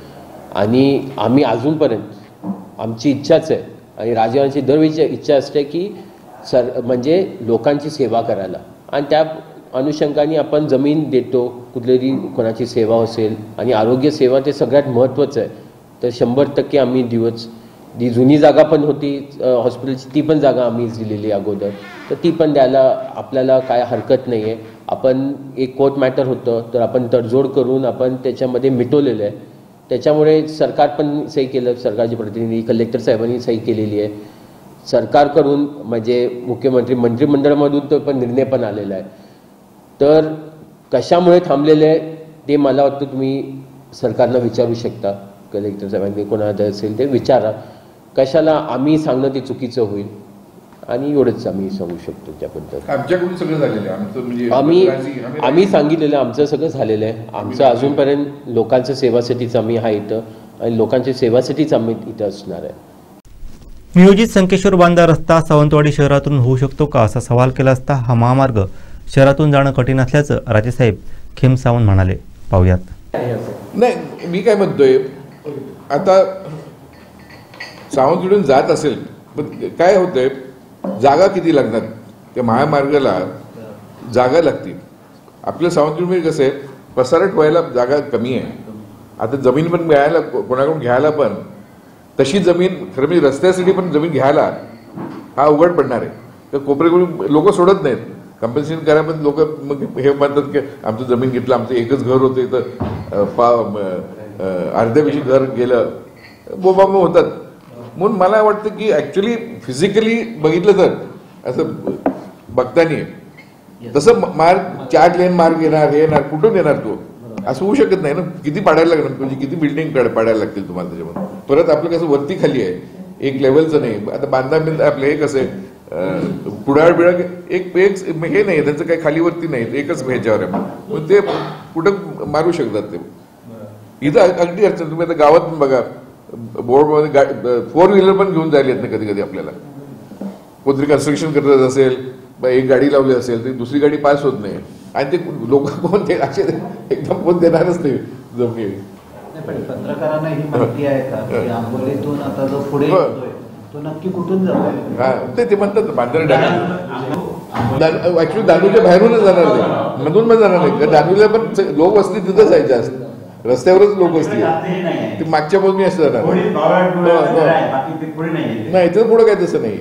आणि आम्ही अजूनपर्यंत आमची इच्छाच आहे आणि राजवांची दरवेळची इच्छा असते की म्हणजे लोकांची सेवा करायला आणि त्या अनुषंगाने आपण जमीन देतो, कुठली कोणाची सेवा असेल आणि आरोग्य सेवा ते सगळ्यात महत्त्वाचं आहे. तर 100% आम्ही जी जुनी जागा पण होती हॉस्पिटलची ती पण जागा आम्ही दिलेली अगोदर, तर ती पण द्यायला आपल्याला काय हरकत नाही आहे. आपण एक कोर्ट मॅटर होतं तर आपण तडजोड करून आपण त्याच्यामध्ये मिटवलेलं आहे. त्याच्यामुळे सरकार पण सही केलं, सरकारचे प्रतिनिधी कलेक्टर साहेबांनी सही केलेली आहे. सरकारकडून म्हणजे मुख्यमंत्री मंत्रिमंडळामधून तो पण निर्णय पण आलेला आहे. तर कशामुळे थांबलेलं आहे ते मला वाटतं तुम्ही सरकारला विचारू शकता, कलेक्टर साहेबांनी कोणाला असेल ते विचारा. कशाला आम्ही सांगणं ते चुकीचं होईल आणि एवढंच आम्ही सांगू शकतो त्याबद्दल. आमच्याकडून सगळं झालेलं आहे आमचं, म्हणजे आम्ही सांगितलेलं आमचं सगळं झालेलं आहे. आमचं अजूनपर्यंत लोकांच्या सेवासाठीच आम्ही आहे इथं आणि लोकांच्या सेवासाठीच आम्ही इथं असणार आहे. नियोजित संकेश्वर बांधा रस्ता सावंतवाडी शहरातून होऊ शकतो का असा सवाल केला असता हा महामार्ग शहरातून जाणं कठीण असल्याचं राजेसाहेब खेमसावंत म्हणाले. पाहूयात. नाही, मी काय म्हणतोय, आता सावंतवाडीतून जात असेल पण काय होतंय, जागा किती लागणार त्या महामार्गाला, जागा लागतील. आपल्या सावंतवाडीमध्ये कसं आहे, पसारट व्हायला जागा कमी आहे. आता जमीन पण मिळायला कोणाकडून घ्यायला पण तशी जमीन खरं म्हणजे रस्त्यासाठी पण जमीन घ्यायला हा अवघड पडणार आहे. तर कोपरेकडून लोक सोडत नाहीत, कंपल्सेशन करा, पण लोक मग हे म्हणतात की आमचं जमीन घेतलं, आमचं एकच घर होतं इथं, अर्ध्यापेक्षा घर गेलं, बोबांब होतात. म्हणून मला वाटतं की ॲक्च्युली फिजिकली बघितलं तर असं बघताना तसं मार्ग 4 लेन मार्ग येणार, हे येणार, कुठून येणार तो, असं होऊ शकत नाही ना. किती पाडायला लागणार, म्हणजे किती बिल्डिंग पाडायला लागतील तुम्हाला त्याच्यामध्ये. परत आपलं कसं वरती खाली आहे, एक लेवलचं नाही. आता बांधा आपलं हे कसं आहे, पुढाळ बिळाळ एक हे नाही, त्यांचं काही खालीवरती नाही, एकच ह्याच्यावर आहे. मग ते कुठं मारू शकतात ते. इथं अगदी अडचण. तुम्ही आता गावात पण बघा, बोर्डमध्ये 4 व्हीलर पण घेऊन जायला येत नाही कधी कधी आपल्याला. कोणतरी कन्स्ट्रक्शन करत असेल, एक गाडी लावली असेल तर दुसरी गाडी पास होत नाही. आणि ते लोक कोण ते असे एकदम कोण देणारच नाही जमिनी. पण पत्रकारांना ही माहिती आहे का की आंबोलीतून आता जो पुढे येतोय तो नक्की कुठून जातोय? ते म्हणतात बांधर ऍक्च्युली दानूच्या बाहेरूनच जाणार नाही, मधून पण जाणार नाही. दानूला पण लोक वस्ती तिथंच आहे, जास्त रस्त्यावरच लोक वस्ती आहे. ते मागच्या बाजूने असं जाणार नाही, तर पुढं काय तसं नाही.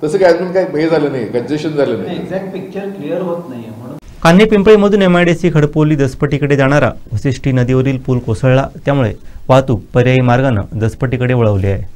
तसं काय अजून काय हे झालं नाही, कंजेशन झालं नाही. एक्झॅक्ट पिक्चर क्लिअर होत नाहीये. म्हणून कान्हे पिंपळीमधून MIDC खडपोली दसपटीकडे जाणारा वसिष्ठी नदीवरील पूल कोसळला, त्यामुळे वाहतूक पर्यायी मार्गानं दसपटीकडे वळवली आहे.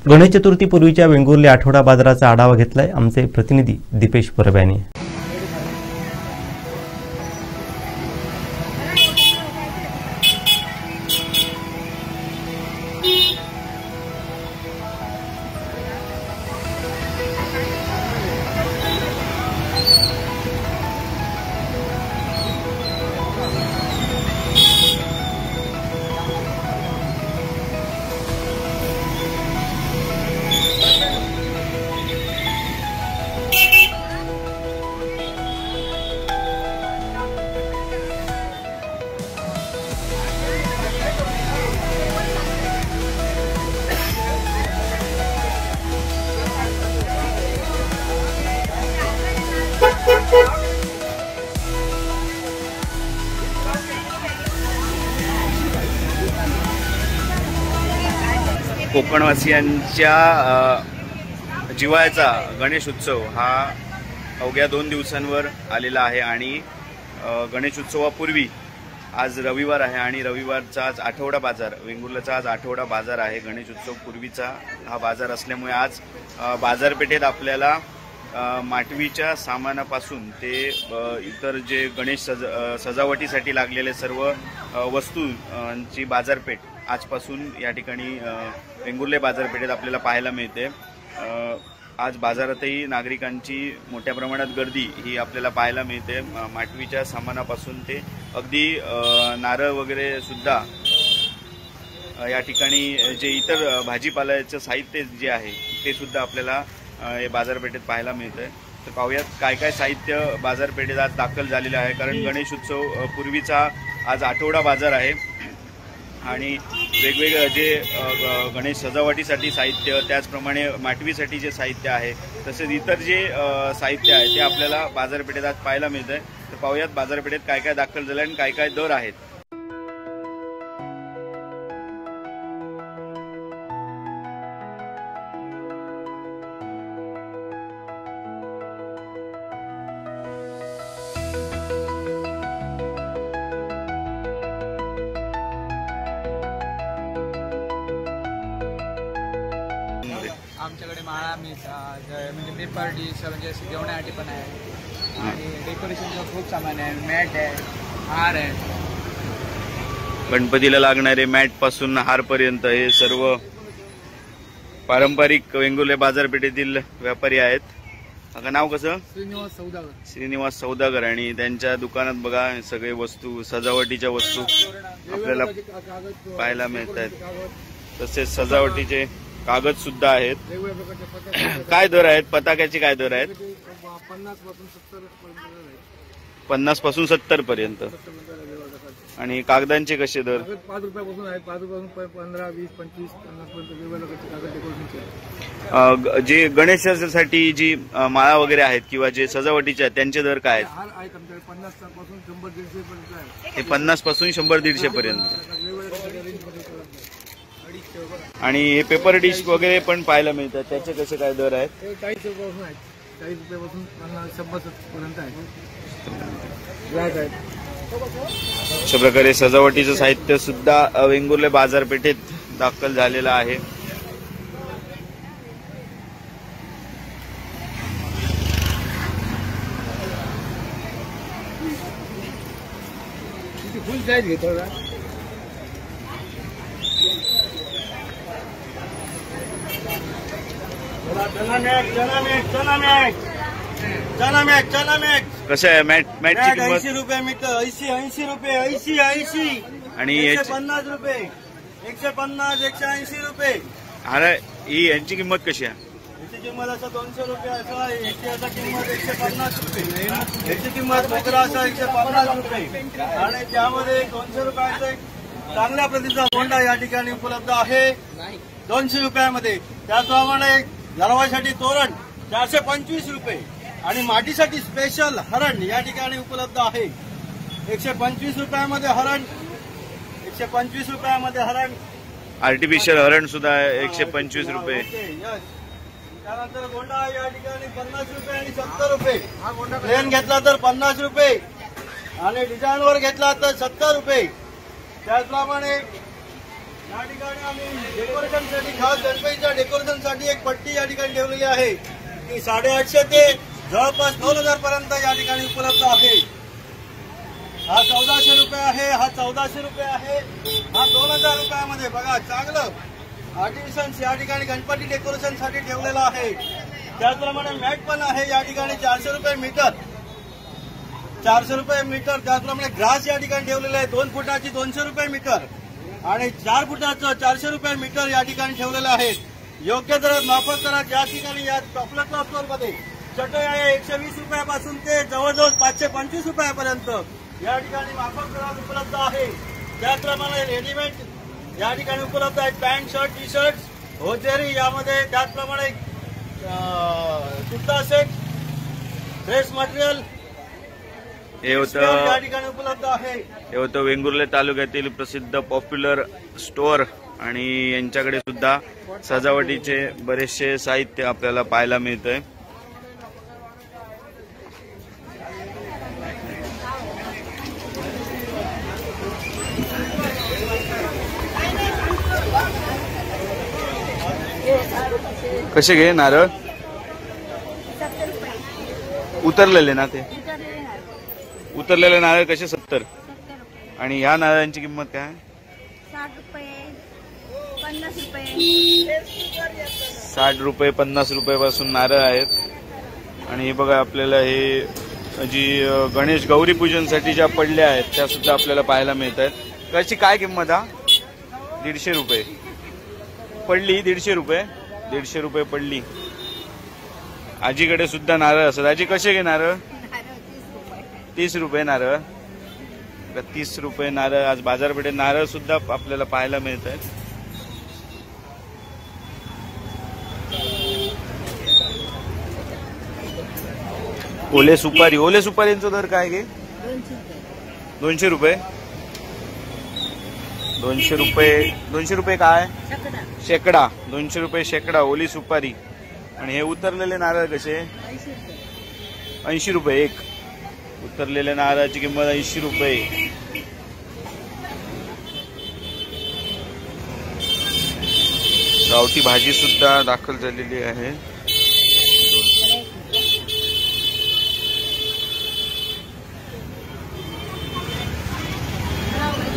गणेश चतुर्थीपूर्वीच्या वेंगुर्ले आठवडा बाजाराचा आढावा घेतलाय आमचे प्रतिनिधी दीपेश परब यांनी. कोकणवासियांच्या जिव्हाळ्याचा गणेश उत्सव हा अवघ्या 2 दिवसांवर आलेला आहे आणि गणेश उत्सवापूर्वी आज रविवार आहे आणि रविवारचा आज आठवडा बाजार, वेंगुर्ल्याचा आज आठवडा बाजार आहे. गणेश उत्सव पूर्वीचा हा बाजार असल्यामुळे आज बाजारपेठेत आपल्याला माटवीच्या सामानापासून ते इतर जे गणेश सजावटीसाठी लागलेले सर्व वस्तूंची बाजारपेठ आजपासून या ठिकाणी वेंगुर्ले बाजारपेठेत आपल्याला पाहायला मिळते. आज बाजारातही नागरिकांची मोठ्या प्रमाणात गर्दी ही आपल्याला पाहायला मिळते. माटवीच्या सामानापासून ते अगदी नारळ वगैरे सुद्धा या ठिकाणी जे इतर भाजीपाल्याचं साहित्य जे आहे ते सुद्धा आपल्याला बाजारपेठेत पाहायला मिळतंय. तर पाहूयात काय काय साहित्य बाजारपेठेत आज दाखल झालेलं आहे, कारण गणेश उत्सव पूर्वीचा आज आठवडा बाजार आहे आणि वेगवेगळं जे गणेश सजावटीसाठी साहित्य, त्याचप्रमाणे माटवीसाठी जे साहित्य आहे, तसेच इतर जे साहित्य आहे ते आपल्याला बाजारपेठेत आज पाहायला मिळत आहे. तर पाहूयात बाजारपेठेत काय काय दाखल झालं आणि काय काय दर आहेत. आमच्याकडे माळा मिळतात, म्हणजे पेपर डिश म्हणजे असे जेवणासाठी पण आहे आणि डेकोरेशनचं खूप सामान आहे, मॅट आहे, हार आहे. गणपतीला लागणारे मॅट पासून हारपर्यंत हे सर्व पारंपरिक वेंगुर्ले बाजारपेठेतील व्यापारी आहेत. आता नाव कसं? श्रीनिवास सौदागर. श्रीनिवास सौदागर. आणि त्यांच्या दुकानात बघा सगळे वस्तू, सजावटीच्या वस्तू आपल्याला पाहायला मिळत आहेत. तसेच सजावटीचे कागद सुद्धा आहेत. काय दर आहेत पताक्याचे? काय दर आहेत? 50 पासून 70 पर्यंत. आणि कागदांचे कसे दर? 5 रुपयापासून आहेत, 5 रुपयापासून 15, 20, 25, 50 पर्यंत वेगवेगळ्या कागद डेकोरेशनचे. जे गणेशासाठी जी माळा वगैरे आहेत किंवा जे सजावटीचे आहेत त्यांचे दर काय आहेत? 50 पासून 100-150 पर्यंत आहे. हे 50 पासून 100-150 पर्यंत. आणि हे पेपर डिश वगैरे पण पाहायला मिळतात, त्याचे कसे काय दर आहेत? 40 रुपयापासून आहेत, 40 रुपयापासून 50-100 पर्यंत आहेत. अशा प्रकारे सजावटीचं साहित्य सुद्धा वेंगुर्ले बाजारपेठेत दाखल झालेलं आहे. फुल साईज घेतो का? कसं आहे मॅटची किंमत? 80 रुपये मीटर. 80 रुपये. 80. आणि 150 रुपये, 150, 180 रुपये. अरे ही यांची किंमत कशी आहे? याची किंमत असं 200 रुपये असं आहे. याची असं किंमत 150 रुपये. याची किंमत मोगरा असं 150 रुपये. आणि त्यामध्ये 200 रुपयाचा एक चांगल्या प्रतीचा गोंडा या ठिकाणी उपलब्ध आहे 200 रुपयामध्ये. त्याचप्रमाणे दरवाजासाठी तोरण 425 रुपये. आणि माटीसाठी स्पेशल हरण या ठिकाणी उपलब्ध आहे 125 रुपयामध्ये हरण. 125 रुपयामध्ये हरण. आर्टिफिशियल हरण सुद्धा 125 रुपये. त्यानंतर गोंडा या ठिकाणी 50 रुपये आणि 70 रुपये. प्लेन घेतला तर 50 रुपये आणि डिझाईनवर घेतला तर 70 रुपये. त्याचप्रमाणे या ठिकाणी आम्ही डेकोरेशनसाठी, खास गणपतीच्या डेकोरेशनसाठी एक पट्टी या ठिकाणी ठेवलेली आहे ती 850 ते जवळपास 2000 पर्यंत या ठिकाणी उपलब्ध आहे. हा 1400 रुपये आहे, हा 1400 रुपये आहे, हा 2000 रुपयामध्ये. बघा चांगलं आर्टिफिशियल या ठिकाणी गणपती डेकोरेशनसाठी ठेवलेला आहे. त्याचप्रमाणे मॅट पण आहे या ठिकाणी 400 रुपये मीटर. 400 रुपये मीटर. त्याचप्रमाणे ग्रास या ठिकाणी ठेवलेला आहे 2 फुटाची 200 रुपये मीटर आणि 4 फुटाचं 400 रुपये मीटर या ठिकाणी ठेवलेलं आहे. योग्य दरात माफक दरात या ठिकाणी या पॉप्युलर क्लॉथ स्टोअरमध्ये चटई आहे 120 रुपयापासून ते जवळजवळ 525 रुपयापर्यंत या ठिकाणी माफक दरात उपलब्ध आहे. त्याचप्रमाणे रेडीमेड या ठिकाणी उपलब्ध आहेत pant, shirt, T shirt, hosiery यामध्ये. त्याचप्रमाणे कुर्ता सेट, ड्रेस मटेरियल हे या ठिकाणी उपलब्ध आहे. हे होतं वेंगुर्ले तालुक्यातील प्रसिद्ध पॉप्युलर स्टोअर आणि यांच्याकडे सुद्धा सजावटीचे बरेचसे साहित्य आपल्याला पाहायला मिळतंय. कसे घे नारळ? उतरलेले ना ते उतरलेले नारळ कसे? 70. आणि ह्या नारळांची किंमत काय? 60 रुपये 50 रुपये 60 रुपये 50 रुपयापासून नारळ आहेत. आणि हे बघा आपल्याला हे जी गणेश गौरी पूजनसाठी ज्या पडल्या आहेत त्या सुद्धा आपल्याला पाहायला मिळत आहेत. कशी काय किंमत? हा 150 रुपये पडली. 150 रुपये 150 रुपये पडली. आजीकडे सुद्धा नारळ असतात. आजी कसे घे नारळ? 30 रुपये नारळ. 30 रुपये नारळ. आज बाजारपेठेत नारळ सुद्धा आपल्याला पाहायला मिळत आहेत. ओले सुपारी. ओले सुपारींचा दर काय घे? 200 रुपये. 200 रुपये. 200 रुपये काय? शेकडा. 200 रुपये शेकडा ओली सुपारी. आणि हे उतरलेले नारळ कसे? 80 रुपये एक. उतरलेल्या नारळाची किंमत 80 रुपये. गावठी भाजी सुद्धा दाखल झालेली आहे.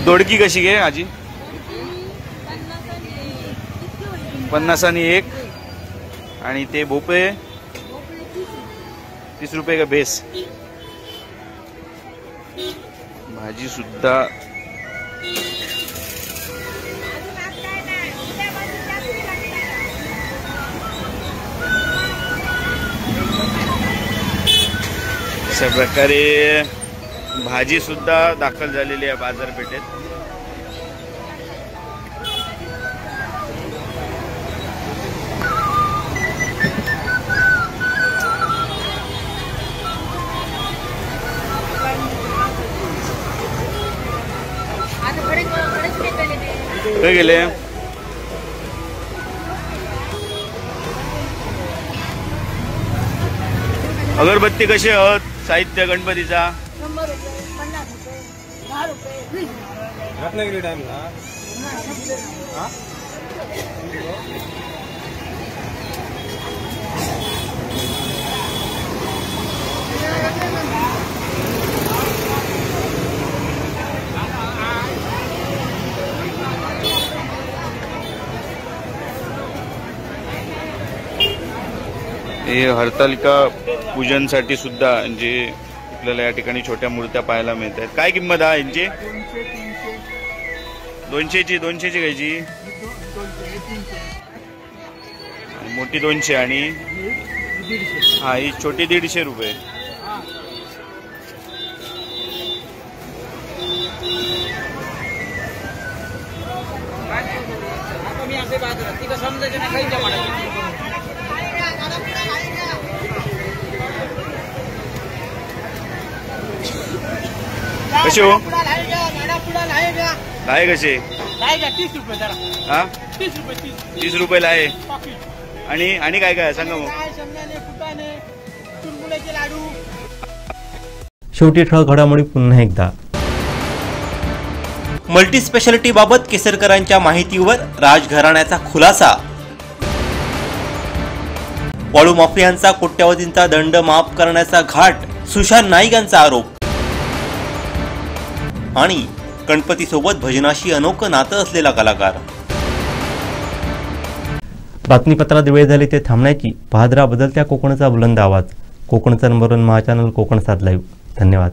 दोडकी कशी घे आजी? 50 आणि एक. आणि ते भोपळे 30 रुपये का बेस. भाजी सुद्धा अशा प्रकारे भाजी सुद्धा दाखल झालेली आहे बाजारपेठेत. काय गेले? अगरबत्ती कशी आहोत? साहित्य गणपतीचा 100 रुपये 50 रुपये 10 रुपये. रत्नागिरी टाइमला हे हरतालिका पूजनसाठी सुद्धा जे आपल्याला या ठिकाणी छोट्या मूर्त्या पाहायला मिळत आहेत. काय किंमत आहे यांची? 200ची. 200ची घ्यायची. मोठी 200 आणि हा ही छोटी 150 रुपये. कसे हो? लाये कसे? 30 रुपये जरा. हा 30 रुपये 30 रुपये लाये. आणि काय काय सांगा मग. शेवटी ठळक घडामोडी पुन्हा एकदा. मल्टी स्पेशालिटी बाबत केसरकरांच्या माहितीवर राजघराण्याचा खुलासा. वाळू माफियांचा कोट्यावधींचा दंड माफ करण्याचा घाट सुशांत नाईक यांचा आरोप. आणि गणपतीसोबत भजनाशी अनोखं नातं असलेला कलाकार. बातमीपत्रात वेळ झाली ते थांबण्याची. पाहत राहा बदलत्या कोकणचा बुलंद आवाज. कोकणचा नंबर 1 महाचॅनल कोकण 7 लाईव्ह. धन्यवाद.